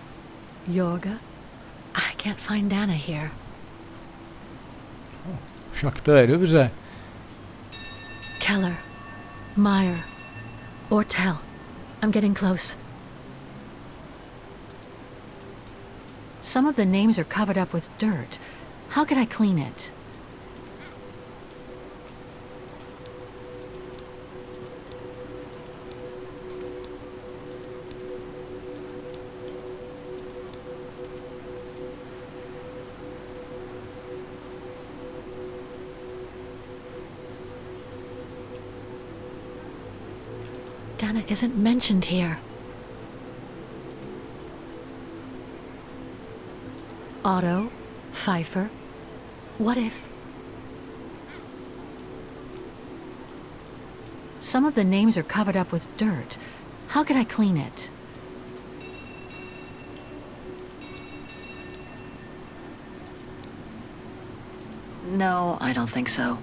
Jorga. I can't find Dana here. Však to je dobře. Keller, Meyer, Ortel. I'm getting close. Some of the names are covered up with dirt. How could I clean it? Dana isn't mentioned here. Otto, Pfeiffer. What if? Some of the names are covered up with dirt. How could I clean it? No, I don't think so.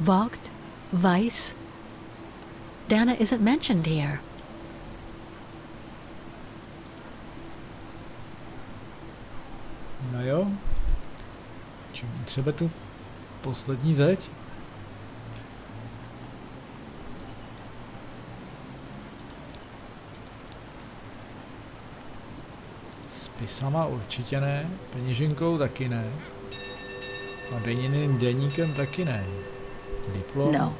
Vogt, Weiss. Dana isn't mentioned here. No jo. Čím třeba tu poslední zeď? S pisama určitě ne, peněženkou taky ne. A Dainyným deníkem taky ne. Diplom. No.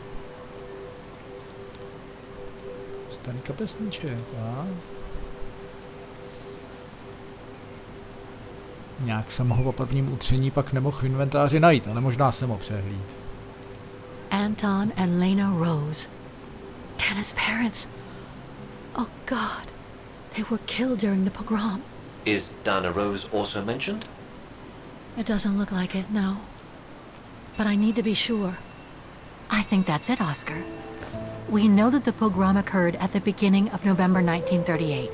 Starý kapesníček, a? Nějak jsem ho po prvním utření pak nemohl v inventáři najít, ale možná jsem ho přehlíd. Anton and Lena Rose. Dana's parents. Oh God. They were killed during the pogrom. Is Dana Rose also mentioned? It doesn't look like it, no. But I need to be sure. I think that's it, Oscar. We know that the pogrom occurred at the beginning of November 1938.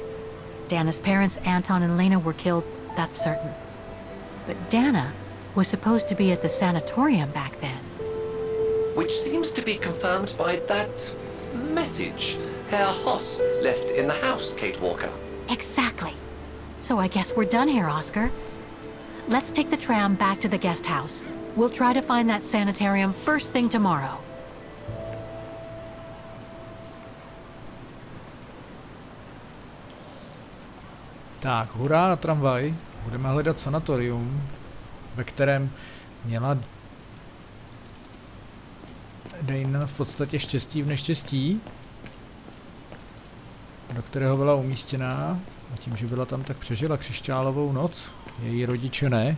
Dana's parents, Anton and Lena, were killed, that's certain. But Dana was supposed to be at the sanatorium back then. Which seems to be confirmed by that message Herr Hoss left in the house, Kate Walker. Exactly. So I guess we're done here, Oscar. Let's take the tram back to the guest house. We'll try to find that sanitarium first thing tomorrow. Tak, hurá na tramvaj. Budeme hledat sanatorium, ve kterém měla Dana v podstatě štěstí v neštěstí, do kterého byla umístěná. A tím, že byla tam, tak přežila křišťálovou noc. Její rodiče ne.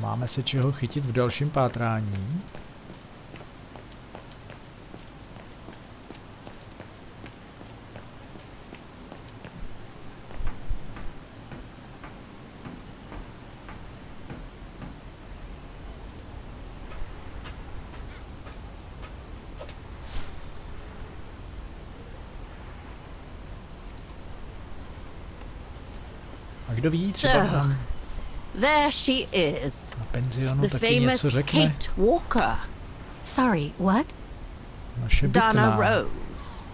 Máme se čeho chytit v dalším pátrání. A kdo ví, třeba nám There she is. na penzionu The taky famous něco řekne. Kate Walker. Sorry, what? Naše Dana bytná. Rose.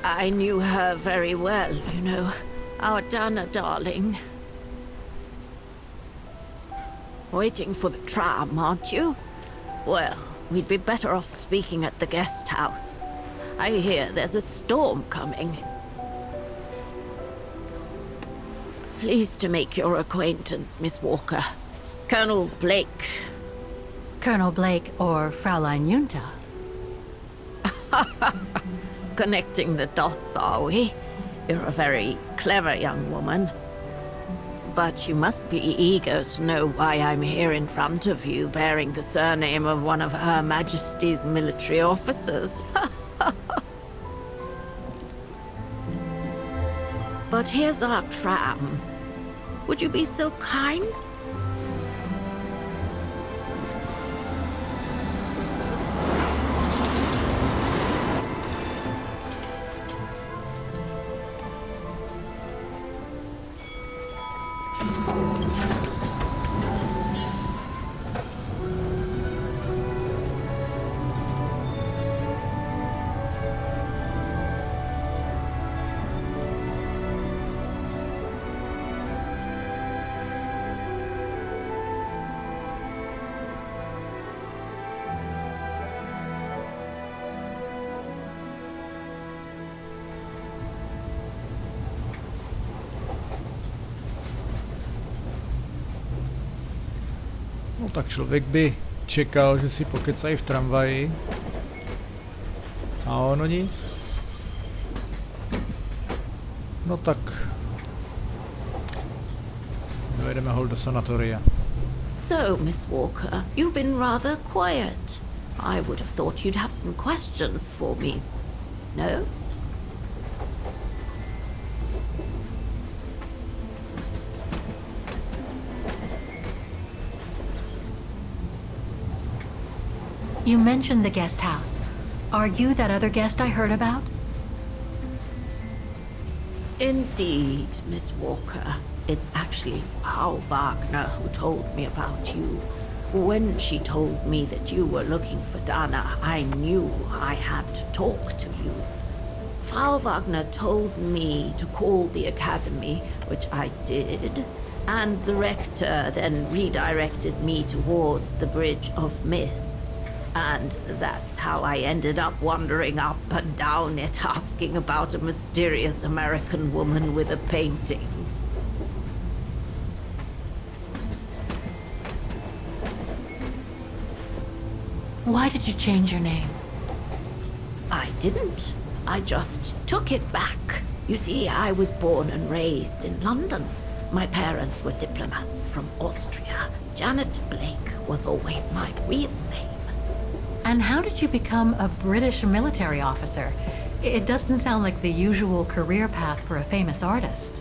I knew her very well, you know. Our Dana darling. Waiting for the tram, aren't you? Well, we'd be better off speaking at the guest house. I hear there's a storm coming. Pleased to make your acquaintance, Miss Walker. Colonel Blake. Colonel Blake or Fraulein Junta? Connecting the dots, are we? You're a very clever young woman. But you must be eager to know why I'm here in front of you, bearing the surname of one of Her Majesty's military officers. But here's our tram. Would you be so kind? No tak člověk by čekal, že si pokecají v tramvaji. A ono nic. No tak. Dojedeme hol do sanatoria. So, Miss Walker, you've been rather quiet. I would have thought you'd have some questions for me. No? You mentioned the guest house. Are you that other guest I heard about? Indeed, Miss Walker. It's actually Frau Wagner who told me about you. When she told me that you were looking for Dana, I knew I had to talk to you. Frau Wagner told me to call the academy, which I did, and the rector then redirected me towards the Bridge of Mists. And that's how I ended up wandering up and down it, asking about a mysterious American woman with a painting. Why did you change your name? I didn't. I just took it back. You see, I was born and raised in London. My parents were diplomats from Austria. Janet Blake was always my real name. And how did you become a British military officer? It doesn't sound like the usual career path for a famous artist.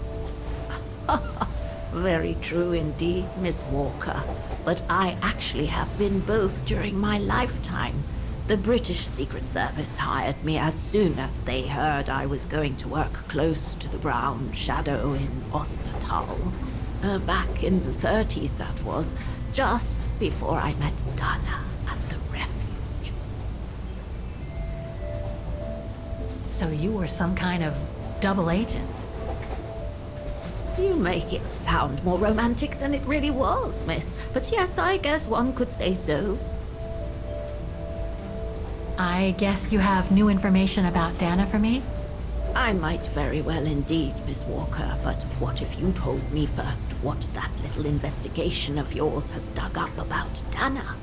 Very true indeed, Miss Walker. But I actually have been both during my lifetime. The British Secret Service hired me as soon as they heard I was going to work close to the Brown Shadow in Ostertal. Back in the 30s, that was, just before I met Dana at the refuge. So you were some kind of double agent. You make it sound more romantic than it really was, miss. But yes, I guess one could say so. I guess you have new information about Dana for me? I might very well indeed, Miss Walker, but what if you told me first what that little investigation of yours has dug up about Dana?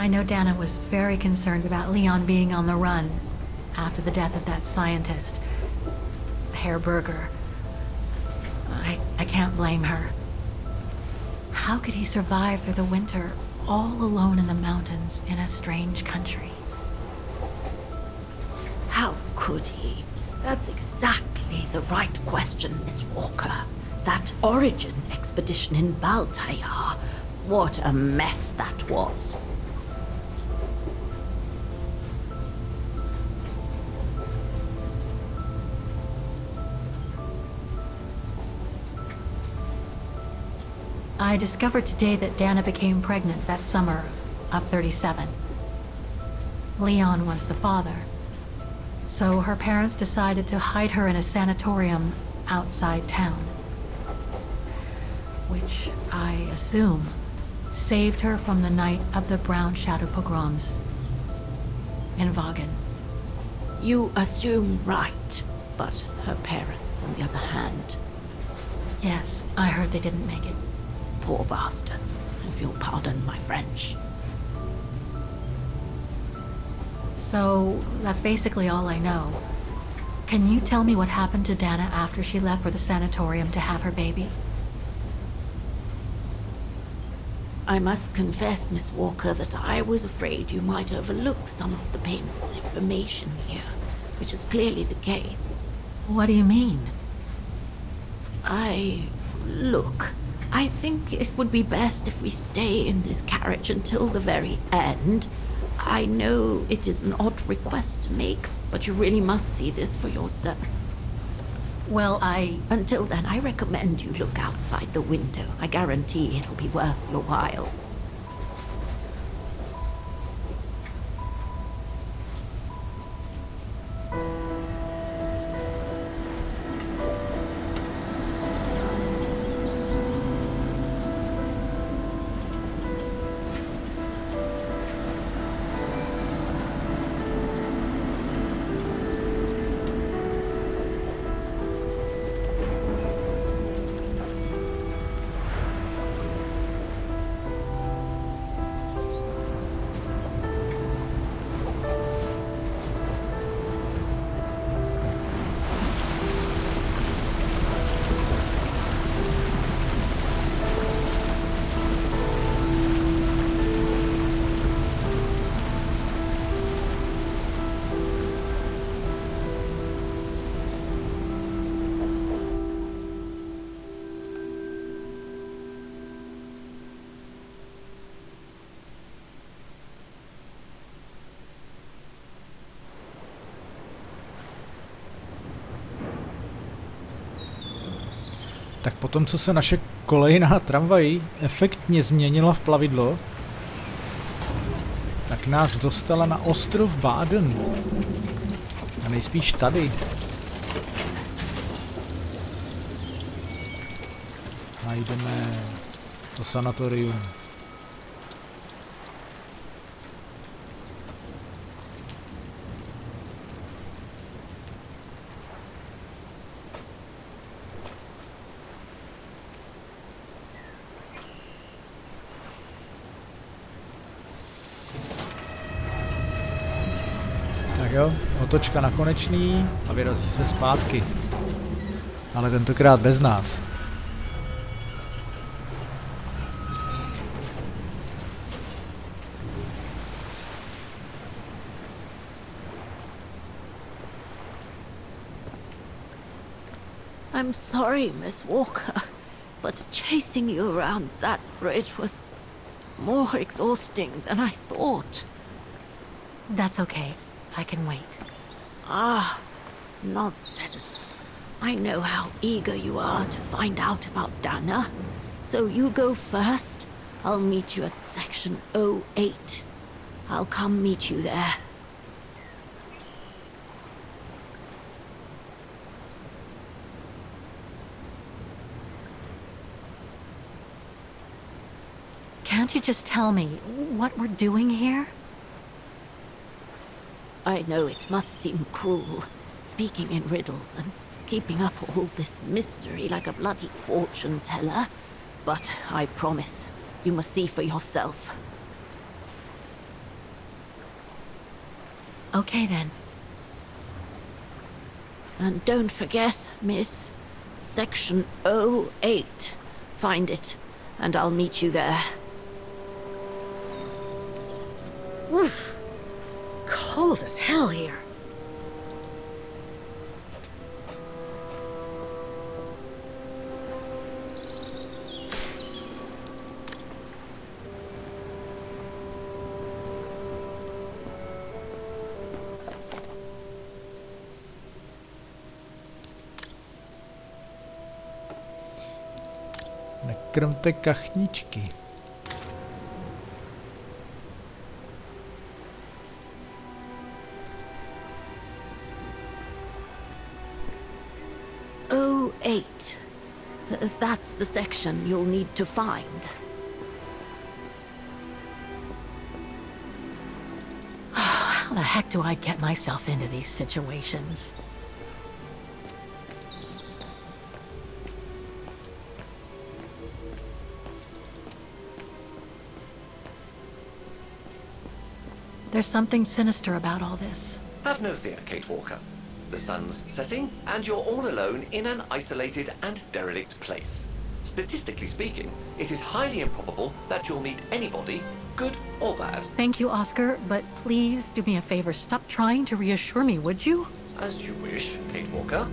I know Dana was very concerned about Leon being on the run after the death of that scientist, Herr Berger. I can't blame her. How could he survive through the winter, all alone in the mountains in a strange country? How could he? That's exactly the right question, Miss Walker. That origin expedition in Baltayar, what a mess that was. I discovered today that Dana became pregnant that summer of 37. Leon was the father. So her parents decided to hide her in a sanatorium outside town. Which, I assume, saved her from the night of the Brown Shadow pogroms in Vagen. You assume right, but her parents, on the other hand... Yes, I heard they didn't make it. Poor bastards, if you'll pardon my French. So, that's basically all I know. Can you tell me what happened to Dana after she left for the sanatorium to have her baby? I must confess, Miss Walker, that I was afraid you might overlook some of the painful information here, which is clearly the case. What do you mean? Look, I think it would be best if we stay in this carriage until the very end. I know it is an odd request to make, but you really must see this for yourself. Well, Until then, I recommend you look outside the window. I guarantee it'll be worth your while. Tak potom, co se naše kolejná tramvaj efektně změnila v plavidlo, tak nás dostala na ostrov Baden. A nejspíš tady. Najdeme to sanatorium. Jo, otočka na konečný a vyrazí se zpátky. Ale tentokrát bez nás. I'm sorry, Miss Walker, but chasing you around that bridge was more exhausting than I thought. That's okay. I can wait. Ah, nonsense. I know how eager you are to find out about Dana. So you go first. I'll meet you at section 08. I'll come meet you there. Can't you just tell me what we're doing here? I know it must seem cruel, speaking in riddles and keeping up all this mystery like a bloody fortune teller, but I promise, you must see for yourself. Okay then. And don't forget, miss, Section 08. Find it, and I'll meet you there. Oof. Cold as hell here. Nekrmte kachničky. Oh, 08. That's the section you'll need to find. How the heck do I get myself into these situations? There's something sinister about all this. Have no fear, Kate Walker. The sun's setting, and you're all alone in an isolated and derelict place. Statistically speaking, it is highly improbable that you'll meet anybody, good or bad. Thank you, Oscar, but please do me a favor. Stop trying to reassure me, would you? As you wish, Kate Walker.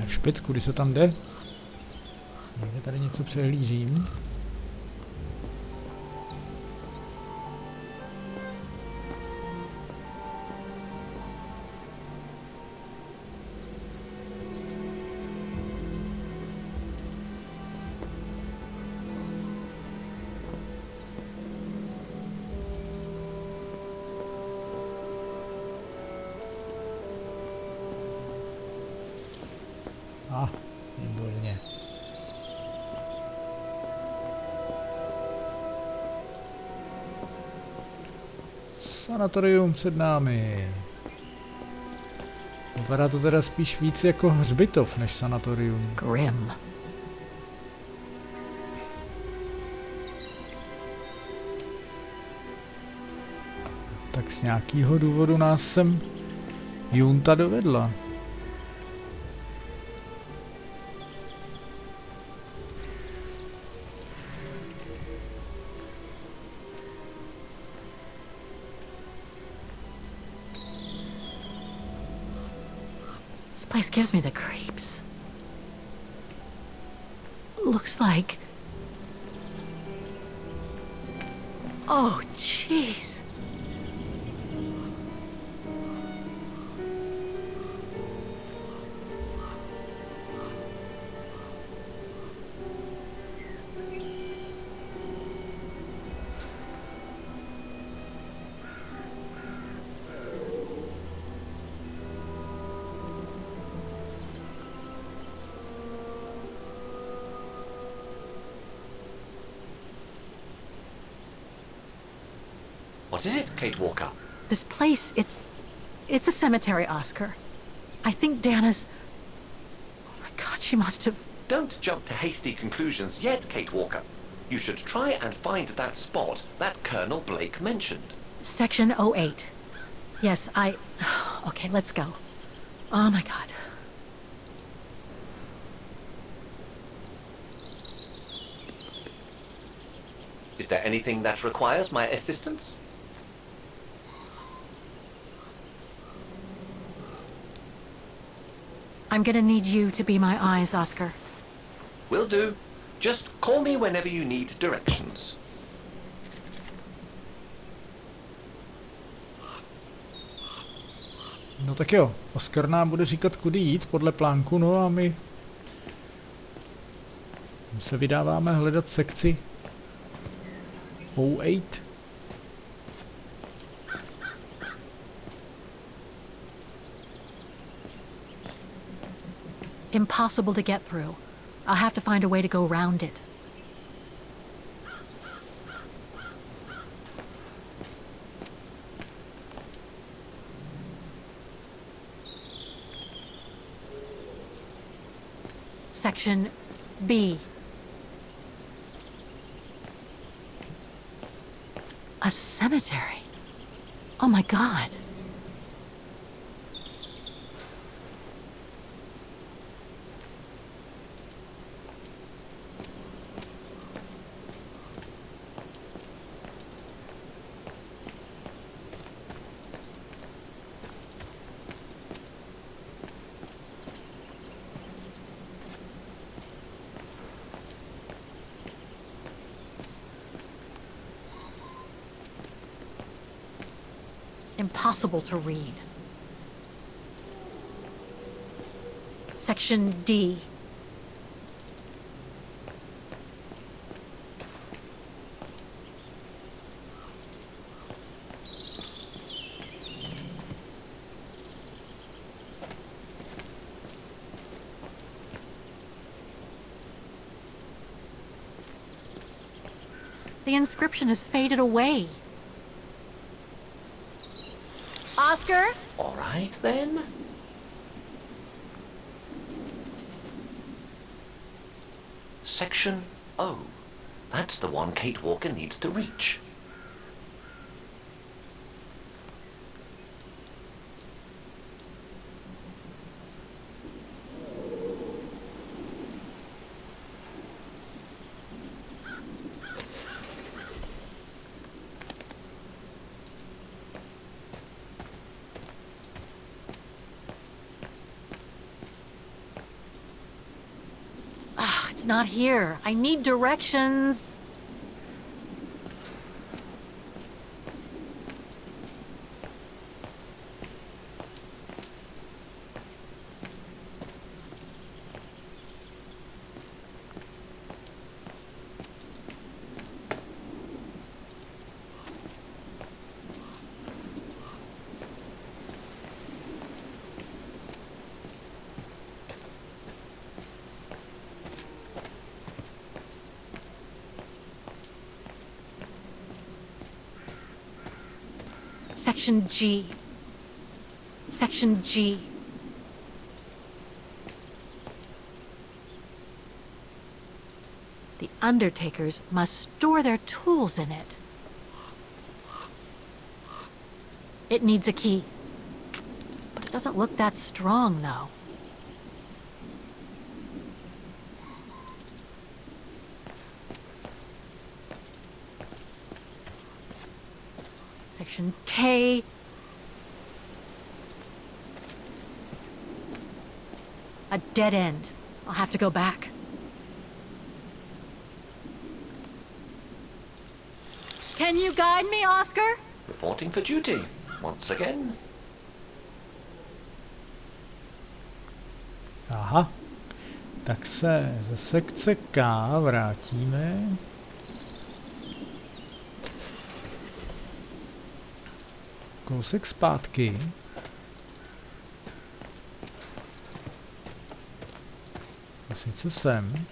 V špicku, kdy se tam jde? Někde tady něco přehlížím. Výborně. Sanatorium před námi. Vypadá to teda spíš víc jako hřbitov než sanatorium. Grim. Tak z nějakého důvodu nás sem Junta dovedla. This gives me the creeps. Looks like... Oh, jeez. What is it, Kate Walker? This place, it's a cemetery, Oscar. I think Dana's... Oh my God, she must have... Don't jump to hasty conclusions yet, Kate Walker. You should try and find that spot that Colonel Blake mentioned. Section 08. Yes, Okay, let's go. Oh my God. Is there anything that requires my assistance? I'm gonna need you to be my eyes, Oscar. Will do. Just call me whenever you need directions. No tak jo, Oscar nám bude říkat, kudy jít podle plánku, no a my se vydáváme hledat sekci 08. Impossible to get through. I'll have to find a way to go around it. Section B. A cemetery. Oh my God. Impossible to read. Section D. The inscription has faded away. Oscar? All right, then. Section O. That's the one Kate Walker needs to reach. It's not here. I need directions. Section G. Section G. The undertakers must store their tools in it. It needs a key. It doesn't look that strong, though. Section K. A dead end. I'll have to go back. Can you guide me, Oscar? Reporting for duty. Once again. Aha. Tak se ze sekce K vrátíme. Kousek zpátky. A sice sem.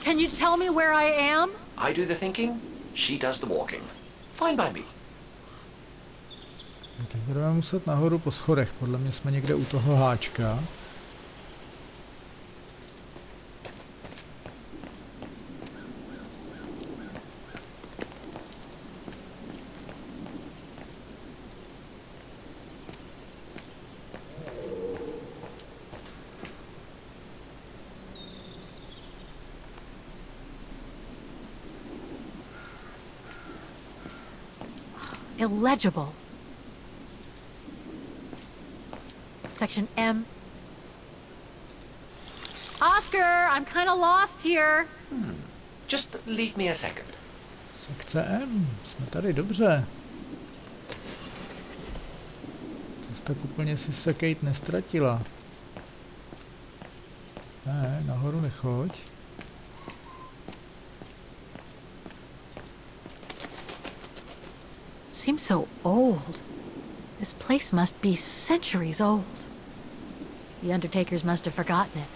Can you tell me where I am? I do the thinking, she does the walking. Fine by me. Teď budeme muset nahoru po schodech. Podle mě jsme někde u toho háčka. Illegible. Section M. Oscar, I'm kind of lost here. Just leave me a second. Sekce M. Jsme tady dobře. Tak úplně si se Kate nestratila. Ne, nahoru nechoď. Seems so old. This place must be centuries old. The Undertakers must have forgotten it.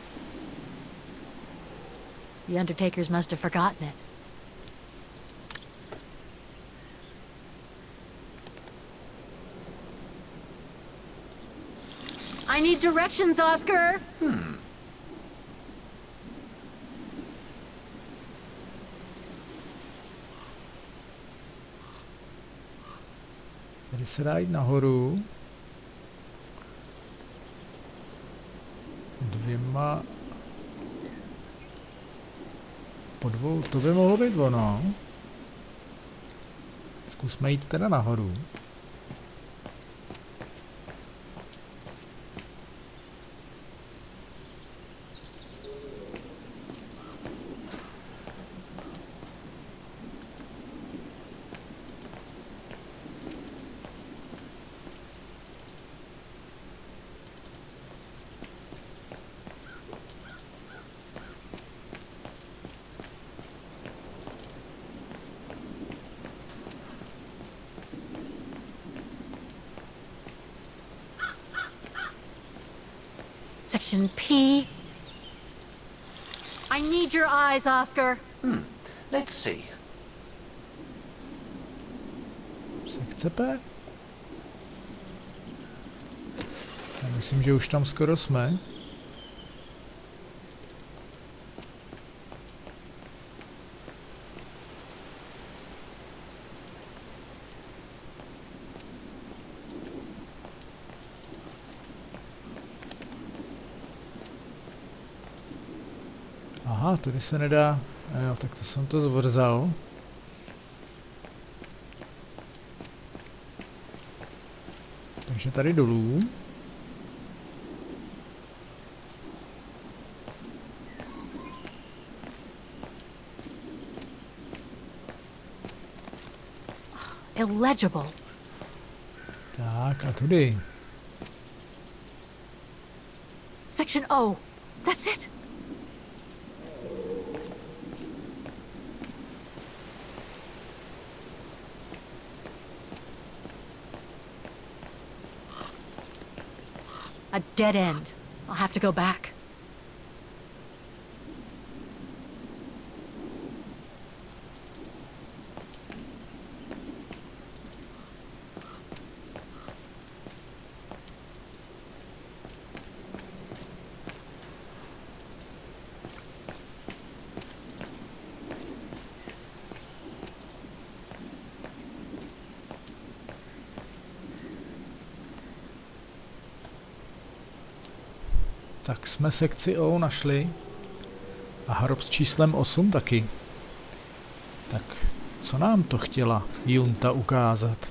The Undertakers must have forgotten it. I need directions, Oscar! Tady se dá jít nahoru. Dvěma... Po dvou, to by mohlo být ono. Zkusme jít teda nahoru. Section P. I need your eyes, Oscar. Let's see. Sekce P? Já myslím, že už tam skoro jsme. Aha, tady se nedá. Jo, tak to jsem to zvrzal. Takže tady dolů. Illegible. Tak a tudy. Section O. That's it. A dead end. I'll have to go back. Tak jsme sekci O našli. A hrob s číslem 8 taky. Tak co nám to chtěla Junta ukázat?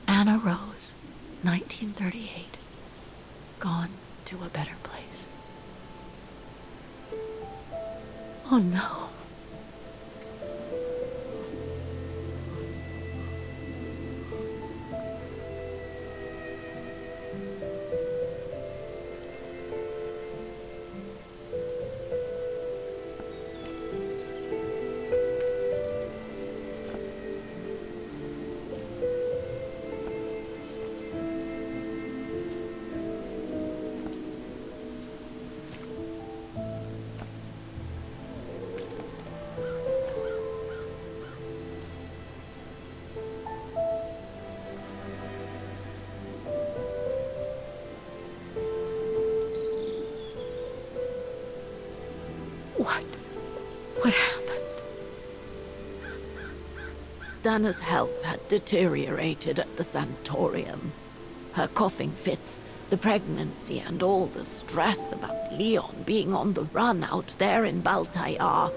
Anna Rose, 1938. Gone to a better place. Oh no. What happened? Dana's health had deteriorated at the sanatorium. Her coughing fits, the pregnancy, and all the stress about Leon being on the run out there in Baltayar.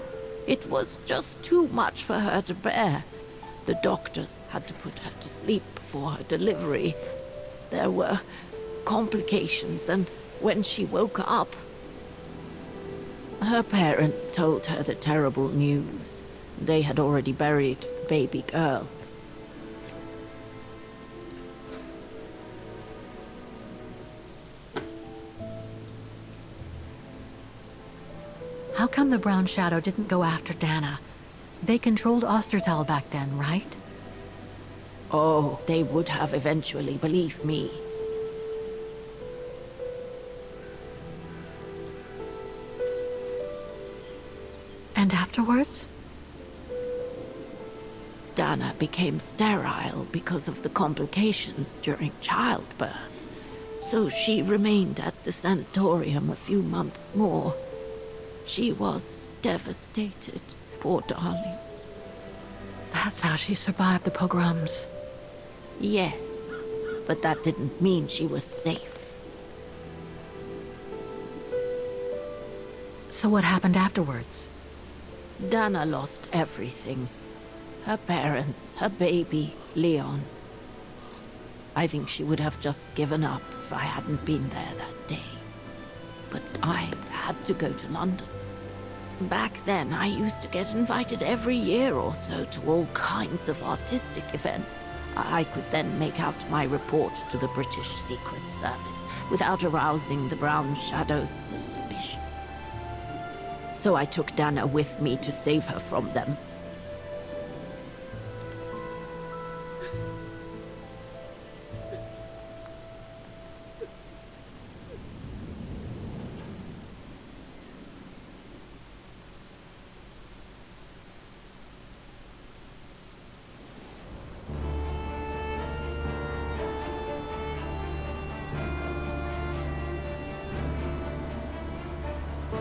It was just too much for her to bear. The doctors had to put her to sleep before her delivery. There were complications, and when she woke up, her parents told her the terrible news. They had already buried the baby girl. How come the Brown Shadow didn't go after Dana? They controlled Ostertal back then, right? Oh, they would have eventually, believe me. And afterwards? Dana became sterile because of the complications during childbirth. So she remained at the sanatorium a few months more. She was devastated, poor darling. That's how she survived the pogroms. Yes, but that didn't mean she was safe. So what happened afterwards? Dana lost everything. Her parents, her baby, Leon. I think she would have just given up if I hadn't been there that day. But I had to go to London. Back then, I used to get invited every year or so to all kinds of artistic events. I could then make out my report to the British Secret Service without arousing the Brown Shadow's suspicion. So I took Dana with me to save her from them.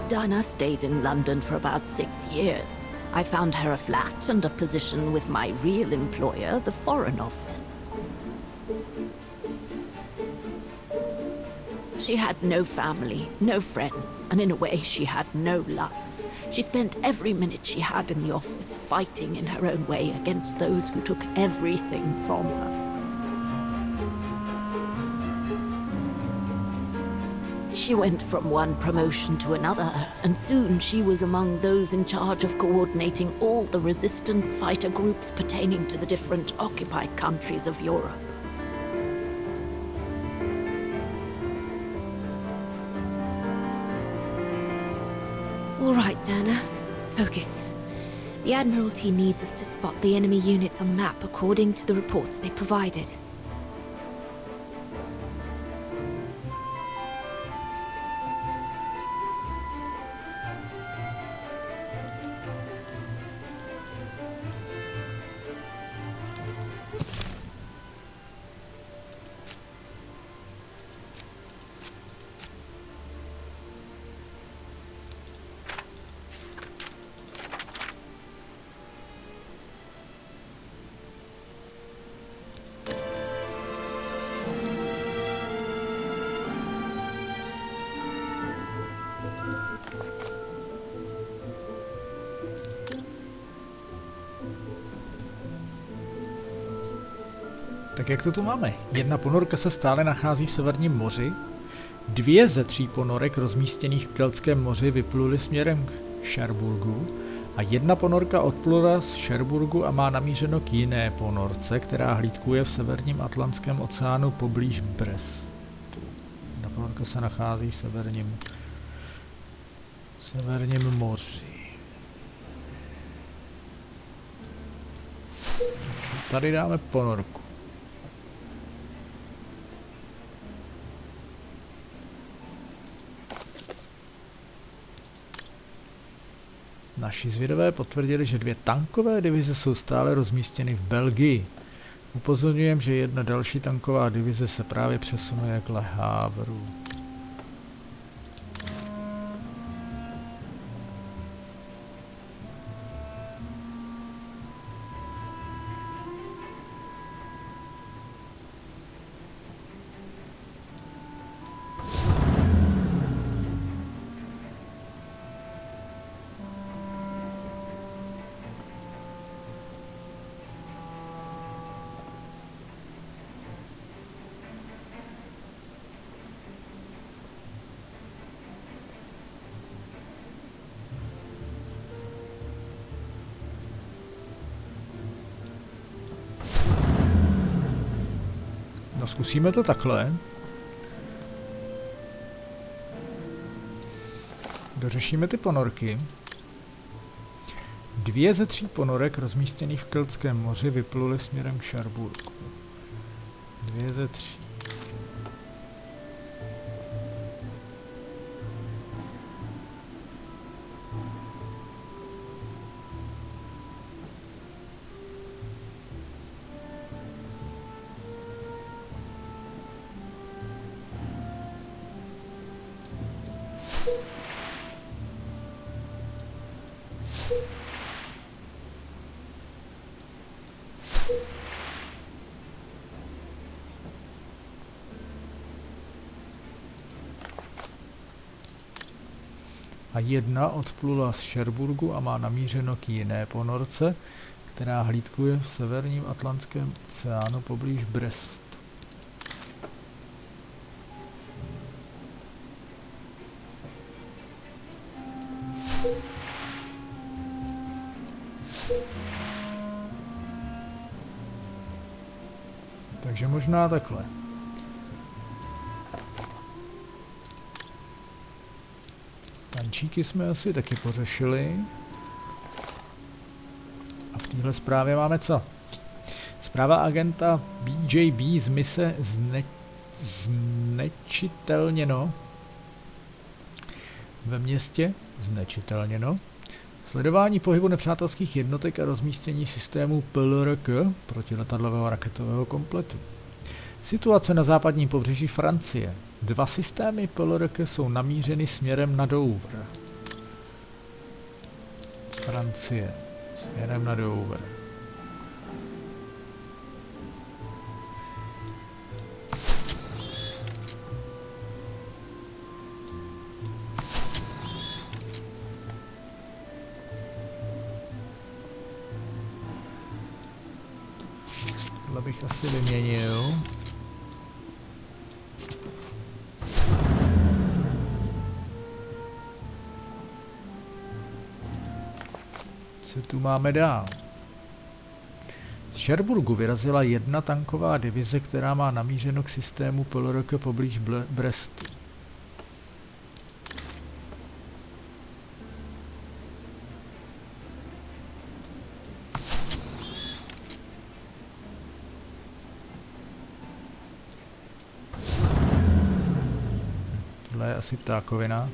Dana stayed in London for about 6 years. I found her a flat and a position with my real employer, the Foreign Office. She had no family, no friends, and in a way she had no life. She spent every minute she had in the office fighting in her own way against those who took everything from her. She went from one promotion to another, and soon she was among those in charge of coordinating all the resistance fighter groups pertaining to the different occupied countries of Europe. All right, Dana. Focus. The Admiralty needs us to spot the enemy units on map according to the reports they provided. Tak jak to tu máme? Jedna ponorka se stále nachází v Severním moři, 2 ze 3 ponorek rozmístěných v Keltském moři vypluly směrem k Cherbourgu a 1 ponorka odplula z Cherbourgu a má namířeno k jiné ponorce, která hlídkuje v Severním Atlantském oceánu poblíž Brestu. Jedna ponorka se nachází v Severním moři. Tady dáme ponorku. Naši zvědové potvrdili, že 2 tankové divize jsou stále rozmístěny v Belgii. Upozorňujem, že 1 další tanková divize se právě přesunuje k Le Havru. No zkusíme to takhle. Dořešíme ty ponorky. 2 ze 3 ponorek rozmístěných v Keltském moři vypluly směrem k Cherbourgu. 2 ze 3. A 1 odplula z Cherbourgu a má namířeno k jiné ponorce, která hlídkuje v severním Atlantském oceánu poblíž Brestu. Takže možná takhle. Tančíky jsme asi taky pořešili. A v téhle zprávě máme co? Zpráva agenta BJB z mise znečitelněno ve městě znečitelněno. Sledování pohybu nepřátelských jednotek a rozmístění systému PLRK protiletadlového raketového kompletu. Situace na západním pobřeží Francie. 2 systémy PLRK jsou namířeny směrem na Dover. Francie. Směrem na Dover. Tohle bych asi vyměnil. Co tu máme dál? Z Cherbourgu vyrazila 1 tanková divize, která má namířeno k systému PLRK poblíž Brestu. Tohle je asi ptákovina.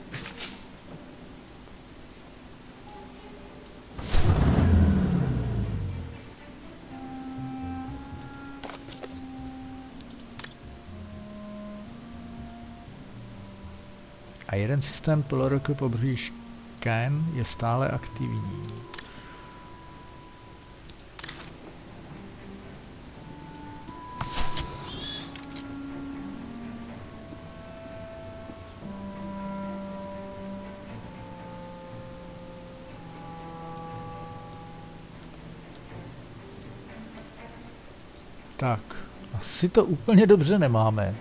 A 1 systém PLRK poblíž Caen je stále aktivní. Tak, asi to úplně dobře nemáme.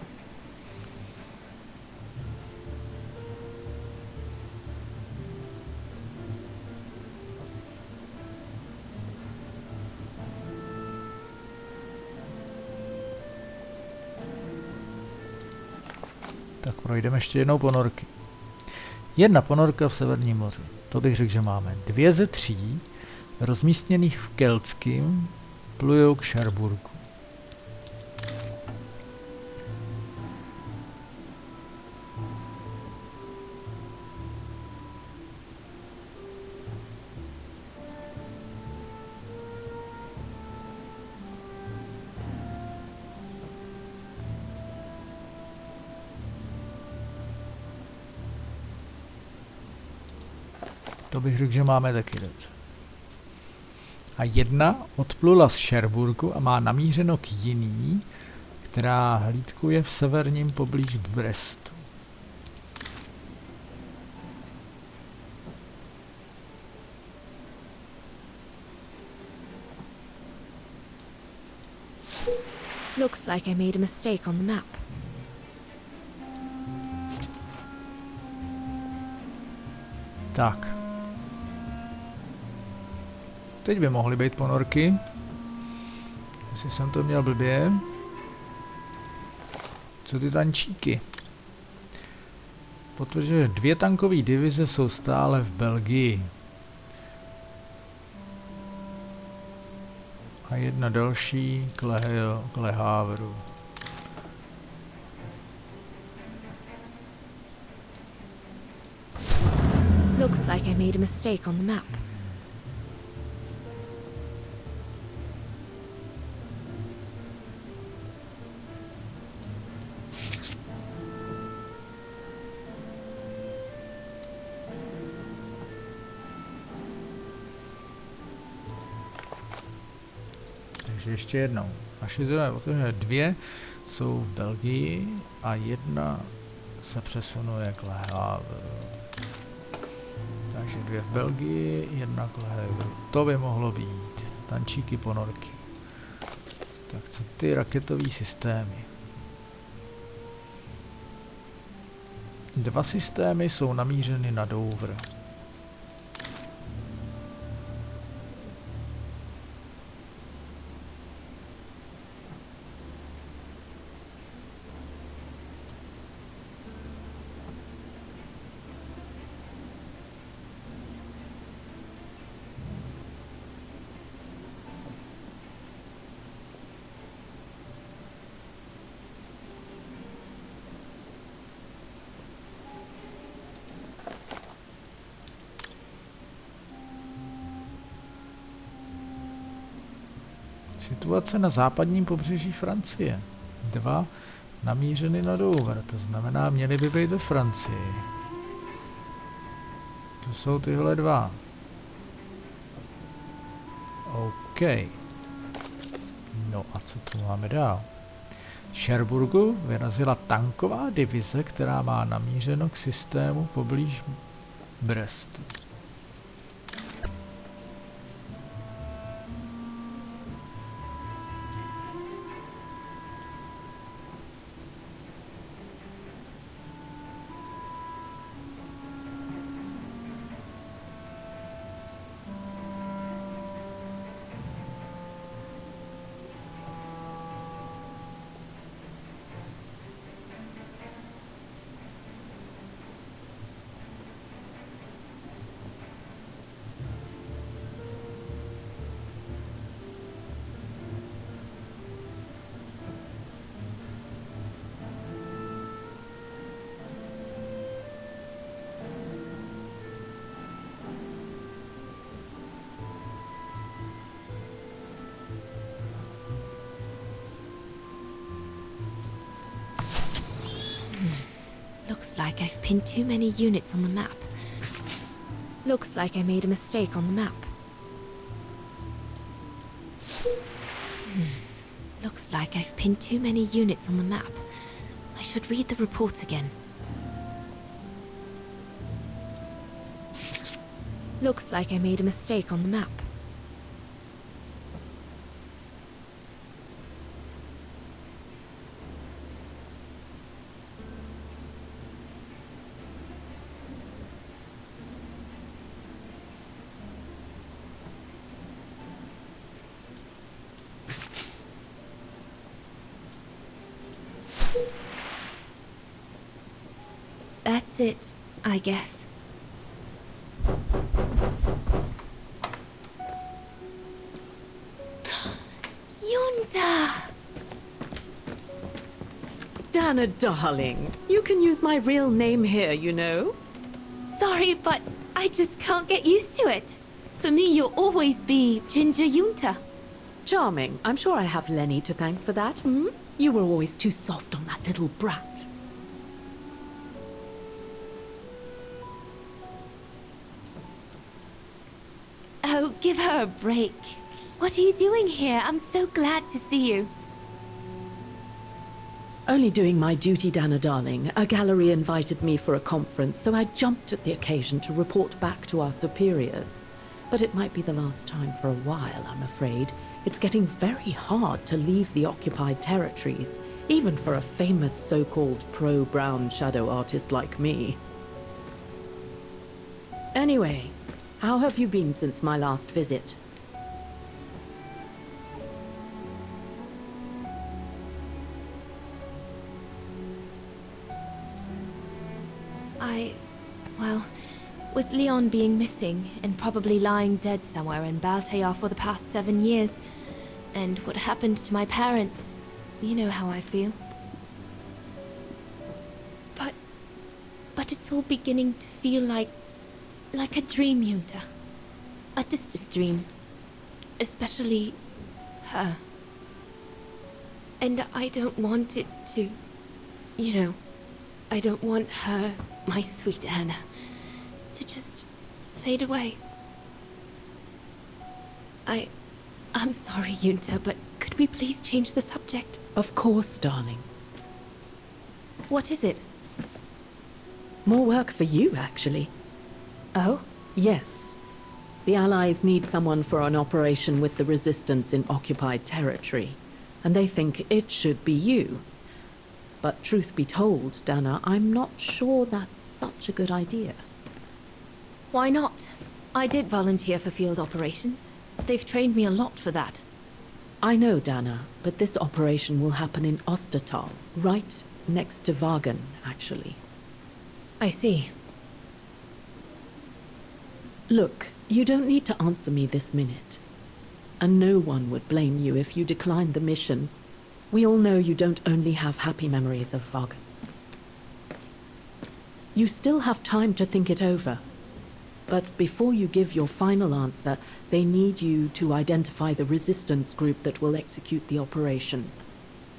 Tak projdeme ještě jednou ponorky. 1 ponorka v Severním moři. To bych řekl, že máme. 2 ze 3 rozmístěných v Keltském plujou k Cherbourgu. To bych řekl, že máme taky dobře. A 1 odplula z Cherbourgu a má namířeno k jiný, která hlídkuje v severním poblíž Brestu. Looks like I made a mistake on the map. Tak. Teď by mohly být ponorky. Jestli jsem to měl blbě. Co ty tančíky? Protože 2 tankové divize jsou stále v Belgii. A 1 další k Le Havru. Looks like I made a mistake on the map. Takže ještě jednou. Naši zdroje, protože 2 jsou v Belgii a 1 se přesunuje k Le Havru. Takže 2 v Belgii, 1 k Le Havru. To by mohlo být. Tančíky, ponorky. Tak co ty raketové systémy? 2 systémy jsou namířeny na Dover. Situace na západním pobřeží Francie. 2 namířeny na Dover, to znamená, měly by být ve Francii. To jsou tyhle 2. OK. No a co tu máme dál? V Cherbourgu vyrazila tanková divize, která má namířeno k systému poblíž Brestu. Looks like I've pinned too many units on the map. Looks like I made a mistake on the map. Looks like I've pinned too many units on the map. I should read the report again. Looks like I made a mistake on the map. That's it, I guess. Yunda! Dana, darling, you can use my real name here, you know. Sorry, but I just can't get used to it. For me, you'll always be Ginger Yunta. Charming. I'm sure I have Lenny to thank for that, hmm? You were always too soft on that little brat. Oh, give her a break. What are you doing here? I'm so glad to see you. Only doing my duty, Dana, darling. A gallery invited me for a conference, so I jumped at the occasion to report back to our superiors. But it might be the last time for a while, I'm afraid. It's getting very hard to leave the occupied territories, even for a famous so-called pro-brown shadow artist like me. Anyway, how have you been since my last visit? With Leon being missing and probably lying dead somewhere in Baltair for the past 7 years, and what happened to my parents, you know how I feel. But it's all beginning to feel like a dream, Junta. A distant dream. Especially her. And I don't want it to, you know, I don't want her, my sweet Anna, to just fade away. I'm sorry, Junta, but could we please change the subject? Of course, darling. What is it? More work for you, actually. Oh? Yes. The Allies need someone for an operation with the Resistance in occupied territory, and they think it should be you. But truth be told, Dana, I'm not sure that's such a good idea. Why not? I did volunteer for field operations. They've trained me a lot for that. I know, Dana, but this operation will happen in Ostertal, right next to Wagen, actually. I see. Look, you don't need to answer me this minute. And no one would blame you if you declined the mission. We all know you don't only have happy memories of Wagen. You still have time to think it over. But before you give your final answer, they need you to identify the resistance group that will execute the operation.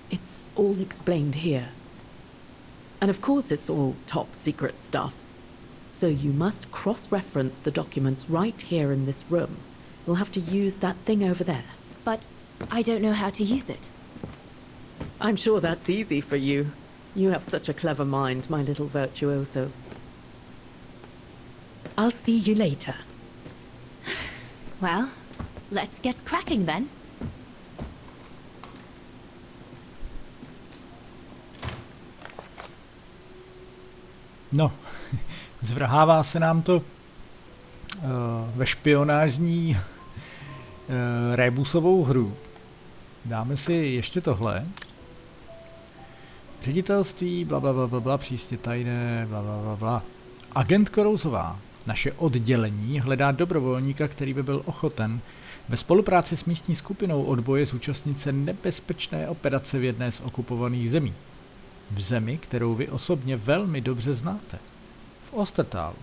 It's all explained here. And of course it's all top secret stuff. So you must cross-reference the documents right here in this room. You'll have to use that thing over there. But I don't know how to use it. I'm sure that's easy for you. You have such a clever mind, my little virtuoso. I'll see you later. Well, let's get cracking then. No, zvrhává se nám to ve špionážní rébusovou hru. Dáme si ještě tohle. Ředitelství, blablabla, přístě tajné, blablabla. Agent Korouzová. Naše oddělení hledá dobrovolníka, který by byl ochoten ve spolupráci s místní skupinou odboje zúčastnit se nebezpečné operace v jedné z okupovaných zemí. V zemi, kterou vy osobně velmi dobře znáte. V Ostertálu.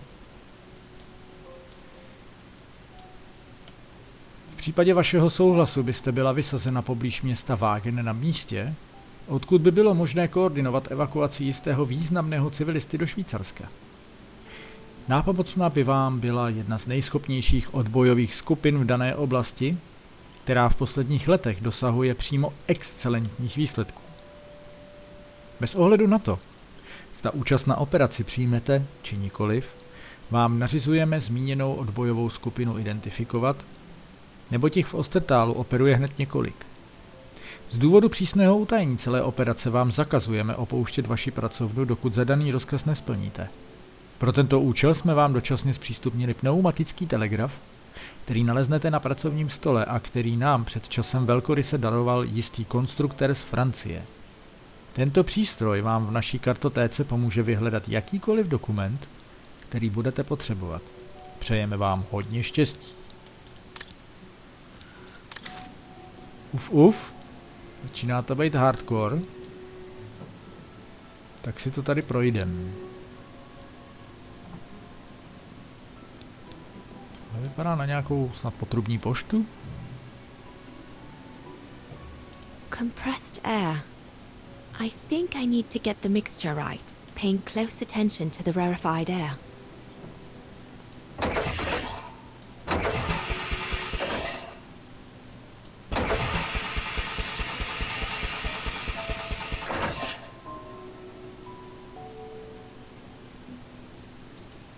V případě vašeho souhlasu byste byla vysazena poblíž města Wagen na místě, odkud by bylo možné koordinovat evakuaci jistého významného civilisty do Švýcarska. Nápomocná by vám byla jedna z nejschopnějších odbojových skupin v dané oblasti, která v posledních letech dosahuje přímo excelentních výsledků. Bez ohledu na to, zda účast na operaci přijmete či nikoliv, vám nařizujeme zmíněnou odbojovou skupinu identifikovat, neboť jich v Ostertálu operuje hned několik. Z důvodu přísného utajení celé operace vám zakazujeme opouštět vaši pracovnu, dokud zadaný rozkaz nesplníte. Pro tento účel jsme vám dočasně zpřístupnili pneumatický telegraf, který naleznete na pracovním stole a který nám před časem velkoryse daroval jistý konstruktér z Francie. Tento přístroj vám v naší kartotéce pomůže vyhledat jakýkoliv dokument, který budete potřebovat. Přejeme vám hodně štěstí. Uf. Začíná to být hardcore. Tak si to tady projdem. Vypadá na nějakou snad potrubní poštu? Compressed air. I think I need to get the mixture right, paying close attention to the rarefied air.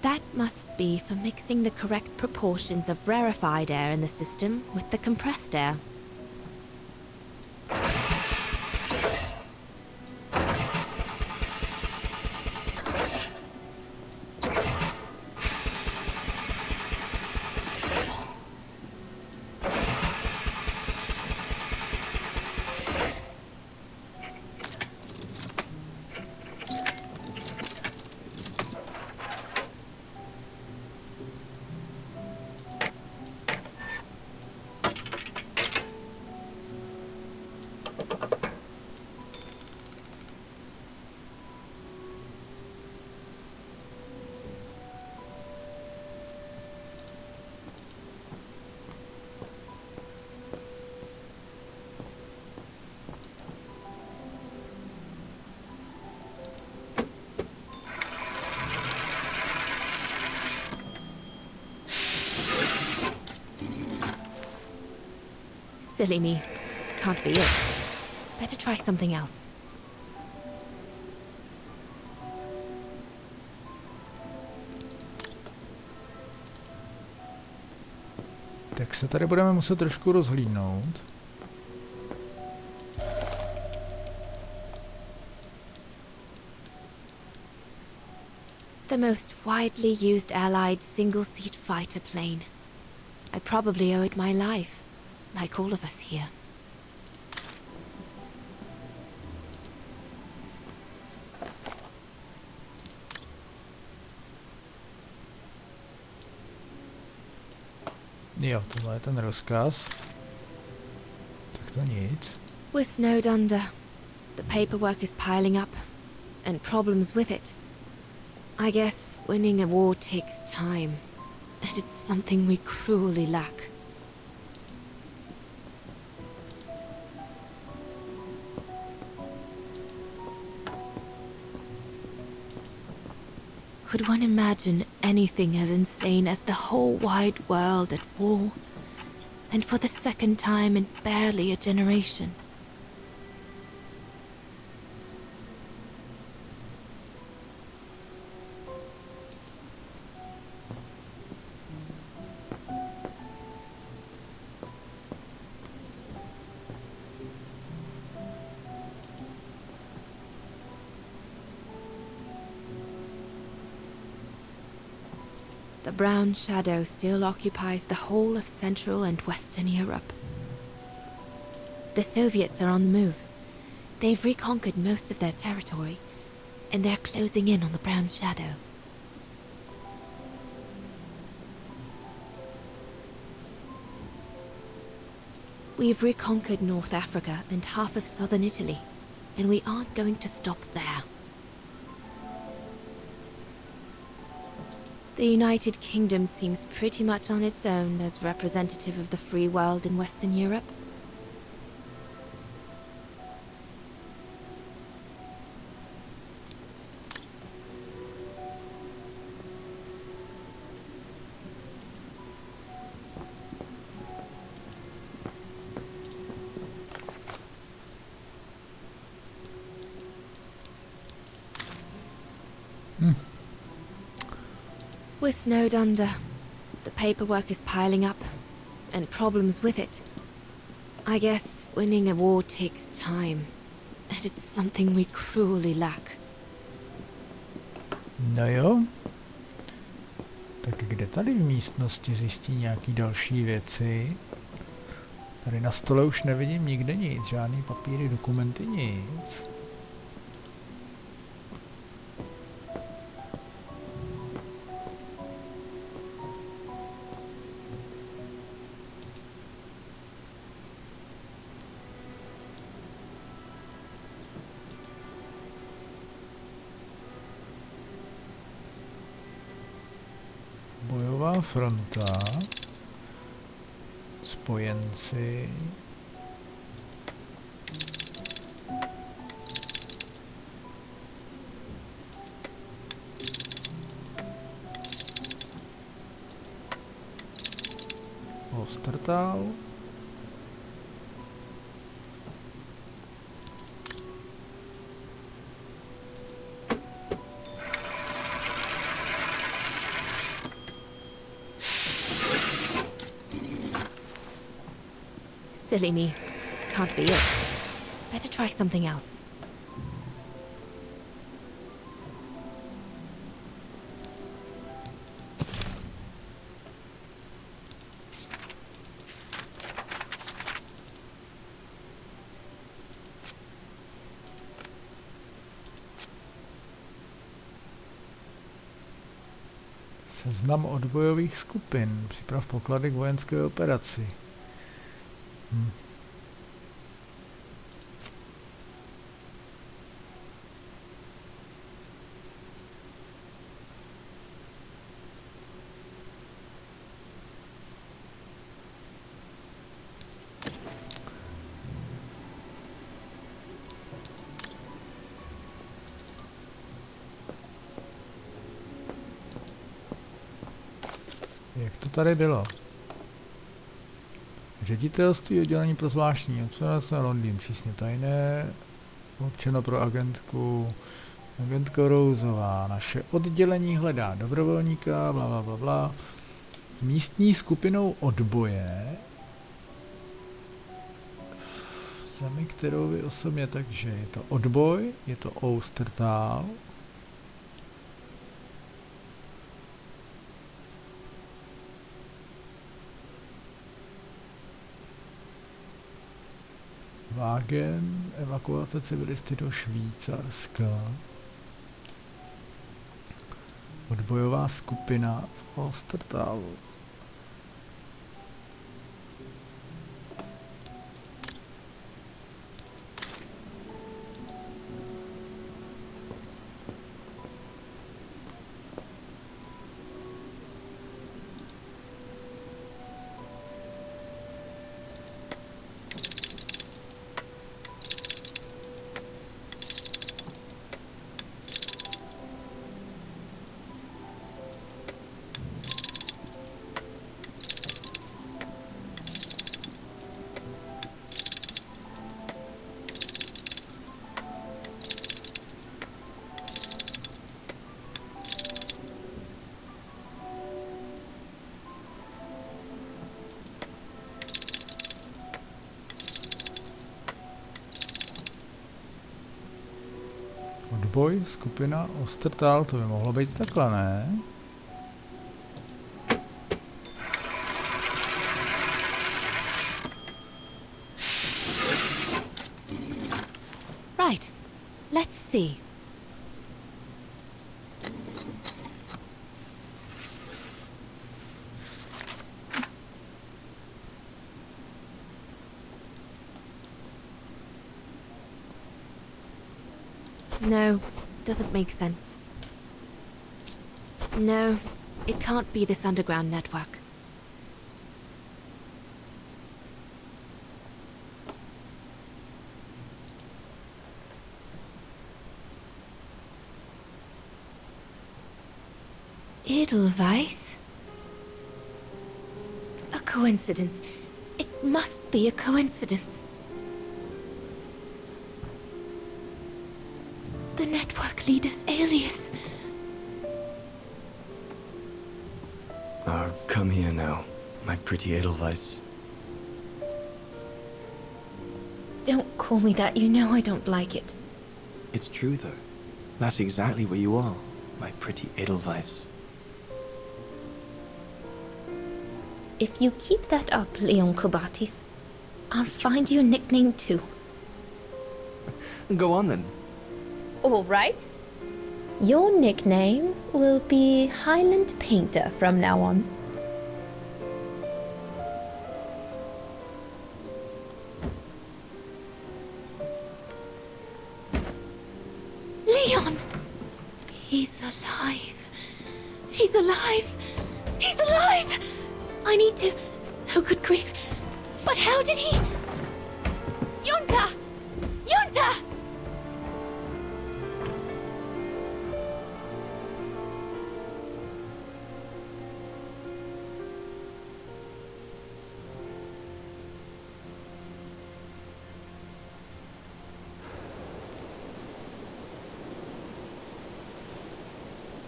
That must be for mixing the correct proportions of rarefied air in the system with the compressed air. Silly me. Can't be it. Better try something else. Tak se tady budeme muset trošku rozhlídnout. The most widely used Allied single-seat fighter plane. I probably owe it my life, like all of us here. Jo, tohle je ten rozkaz. Tak to nic. We're snowed under. The paperwork is piling up, and problems with it. I guess winning a war takes time, and it's something we cruelly lack. Could one imagine anything as insane as the whole wide world at war? And for the second time in barely a generation. The brown shadow still occupies the whole of Central and Western Europe. The Soviets are on the move. They've reconquered most of their territory, and they're closing in on the brown shadow. We've reconquered North Africa and half of southern Italy, and we aren't going to stop there. The United Kingdom seems pretty much on its own as representative of the free world in Western Europe. We're snowed under. The paperwork is piling up, and problems with it. I guess winning a war takes time, and it's something we cruelly lack. No jo. Tak kde tady v místnosti zjistí nějaký další věci? Tady na stole už nevidím nikde nic, žádný papíry, dokumenty, nic. Bojová fronta, spojenci, Ostertal, Silly me. Can't be it. Better try something else. seznam odbojových skupin, připrav poklady k vojenské operaci. Jak to tady bylo? Ředitelství oddělení pro zvláštní obsluha Londýn, přísně tajné, určeno pro agentku. Agentka Rouzová, naše oddělení hledá dobrovolníka, bla, bla, bla, bla. S místní skupinou odboje v zemi, kterou vy osobně, takže je to odboj, je to Ostertal. Wagen, evakuace civilisty do Švýcarska. Odbojová skupina v Ostertalu. Odboj, skupina Ostertal, to by mohlo být takhle, ne? Right. Let's see. No, doesn't make sense. No, it can't be this underground network. Edelweiss? A coincidence. It must be a coincidence. The network leader's alias. Come here now, my pretty Edelweiss. Don't call me that, you know I don't like it. It's true though. That's exactly what you are, my pretty Edelweiss. If you keep that up, Leon Kobatis, I'll find you a nickname too. Go on then. All right. Your nickname will be Highland Painter from now on. Leon! He's alive. He's alive. He's alive! I need to... Oh, good grief. But how did he... Yunta! Yunta!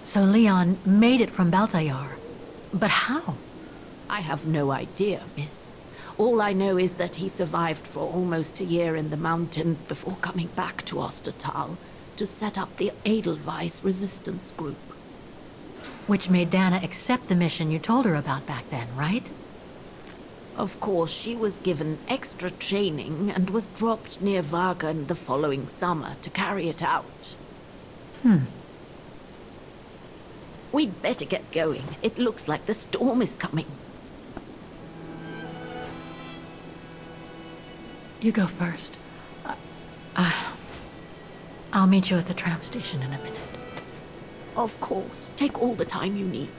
So Leon made it from Baltayar. But how? I have no idea, miss. All I know is that he survived for almost a year in the mountains before coming back to Ostertal to set up the Edelweiss resistance group. Which made Dana accept the mission you told her about back then, right? Of course, she was given extra training and was dropped near Wagen the following summer to carry it out. We'd better get going. It looks like the storm is coming. You go first. I'll meet you at the tram station in a minute. Of course. Take all the time you need.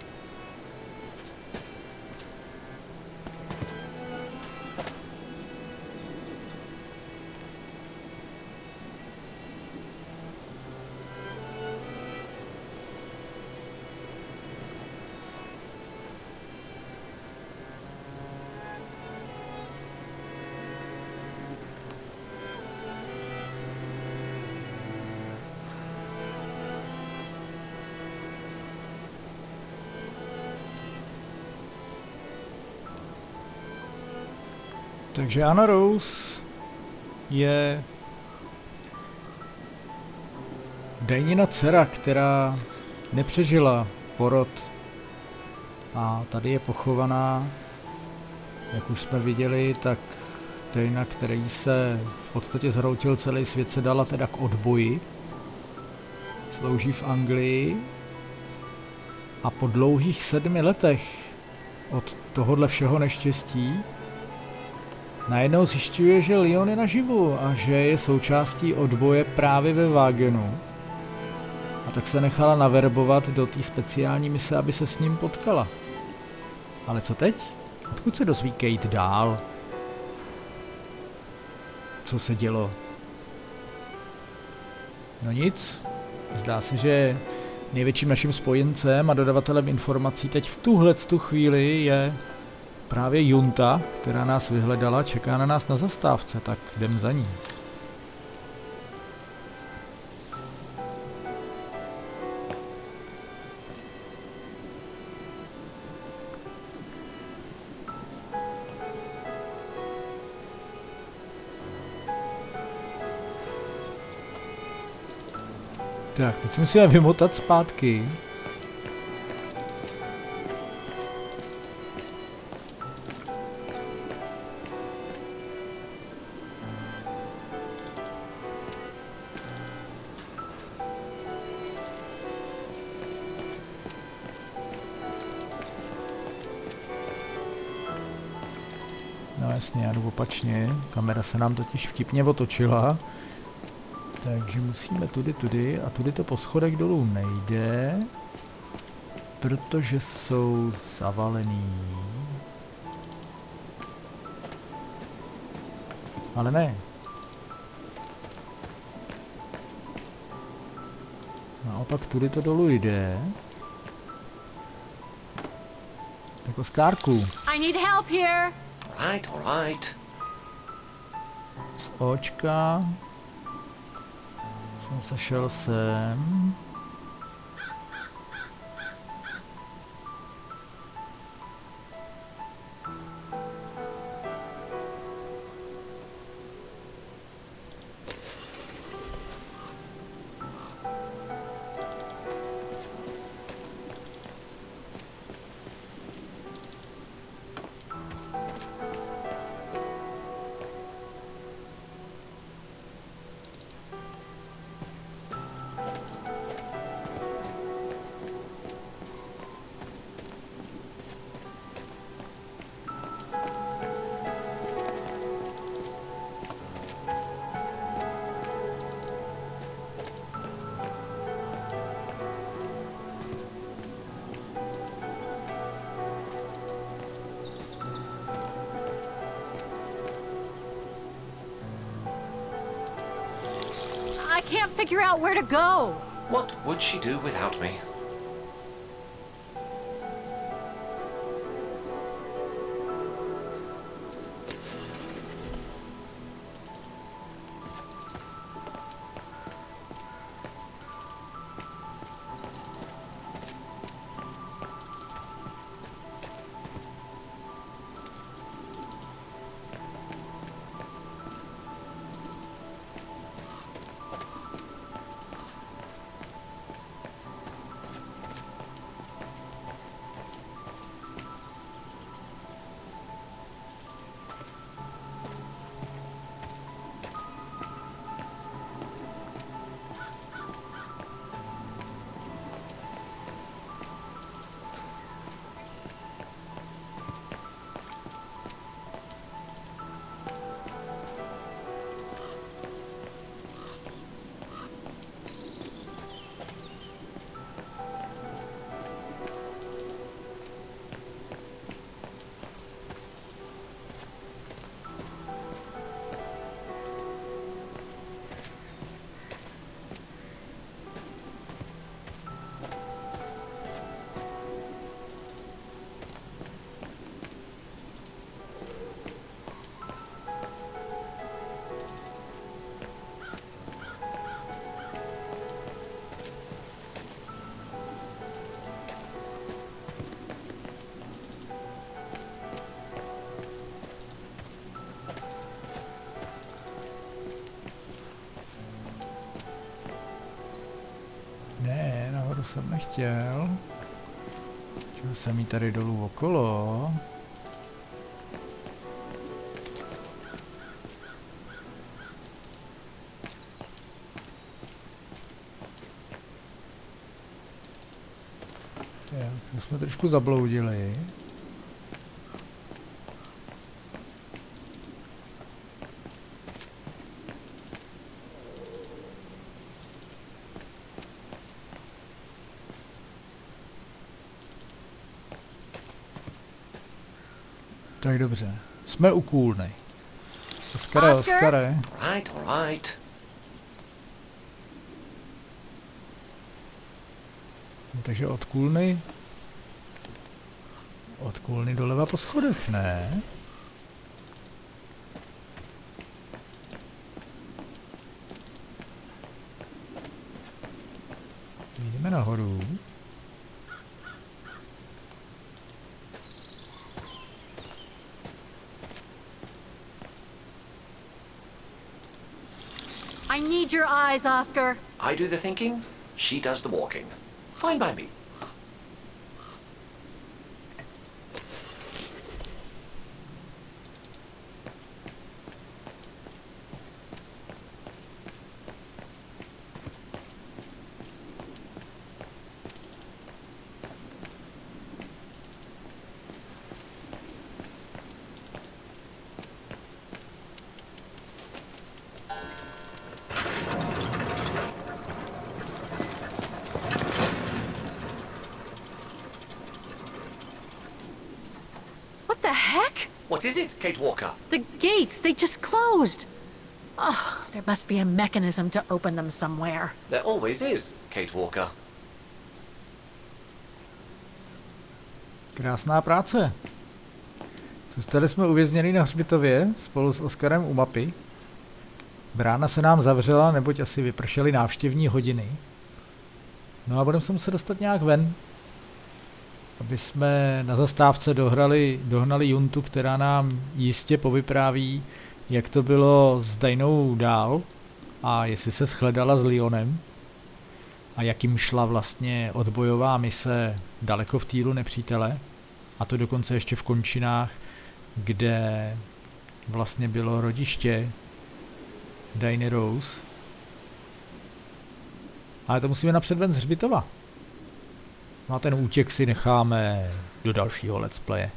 Takže Anna Rose je Dainina dcera, která nepřežila porod a tady je pochovaná, jak už jsme viděli, tak Daina, který se v podstatě zhroutil celý svět, se dala teda k odboji, slouží v Anglii a po dlouhých 7 letech od tohohle všeho neštěstí najednou zjišťuje, že Leon je naživu a že je součástí odboje právě ve Wagenu. A tak se nechala naverbovat do té speciální mise, aby se s ním potkala. Ale co teď? Odkud se dozví Kate dál? Co se dělo? No nic. Zdá se, že největším naším spojencem a dodavatelem informací teď v tu chvíli je právě Junta, která nás vyhledala, čeká na nás na zastávce, tak jdem za ní. Tak, teď si musíme vymotat zpátky. No jasně, já jdu opačně. Kamera se nám totiž vtipně otočila. Takže musíme tudy a tudy to po schodech dolů nejde, protože jsou zavalený. Ale ne. Naopak tudy to dolů jde. Jako z kárku. I need help here. All right. Z očka jsem se šel sem. I can't figure out where to go. What would she do without me? to jsem nechtěl. Chtěl jsem jít tady dolů okolo. Tak, jsme trošku zabloudili. Tak dobře, jsme u Kůlny. Oskare. Right, all right. Takže od Kůlny doleva po schodech, ne? Jdeme nahoru. I need your eyes, Oscar. I do the thinking, she does the walking. Fine by me. What is it, Kate Walker? The gates, they just closed. Oh, there must be a mechanism to open them somewhere. There always is, Kate Walker. Krásná práce. Zůstali jsme uvězněni na hřbitově spolu s Oskarem u mapy. Brána se nám zavřela, neboť asi vypršely návštěvní hodiny. No a budeme se muset dostat nějak ven, aby jsme na zastávce dohnali Juntu, která nám jistě povypráví, jak to bylo s Dainou dál a jestli se shledala s Leonem a jak jim šla vlastně odbojová mise daleko v týlu nepřítele, a to dokonce ještě v končinách, kde vlastně bylo rodiště Dainy Rose. Ale to musíme napřed ven z hřbitova. No a ten útěk si necháme do dalšího let's playe.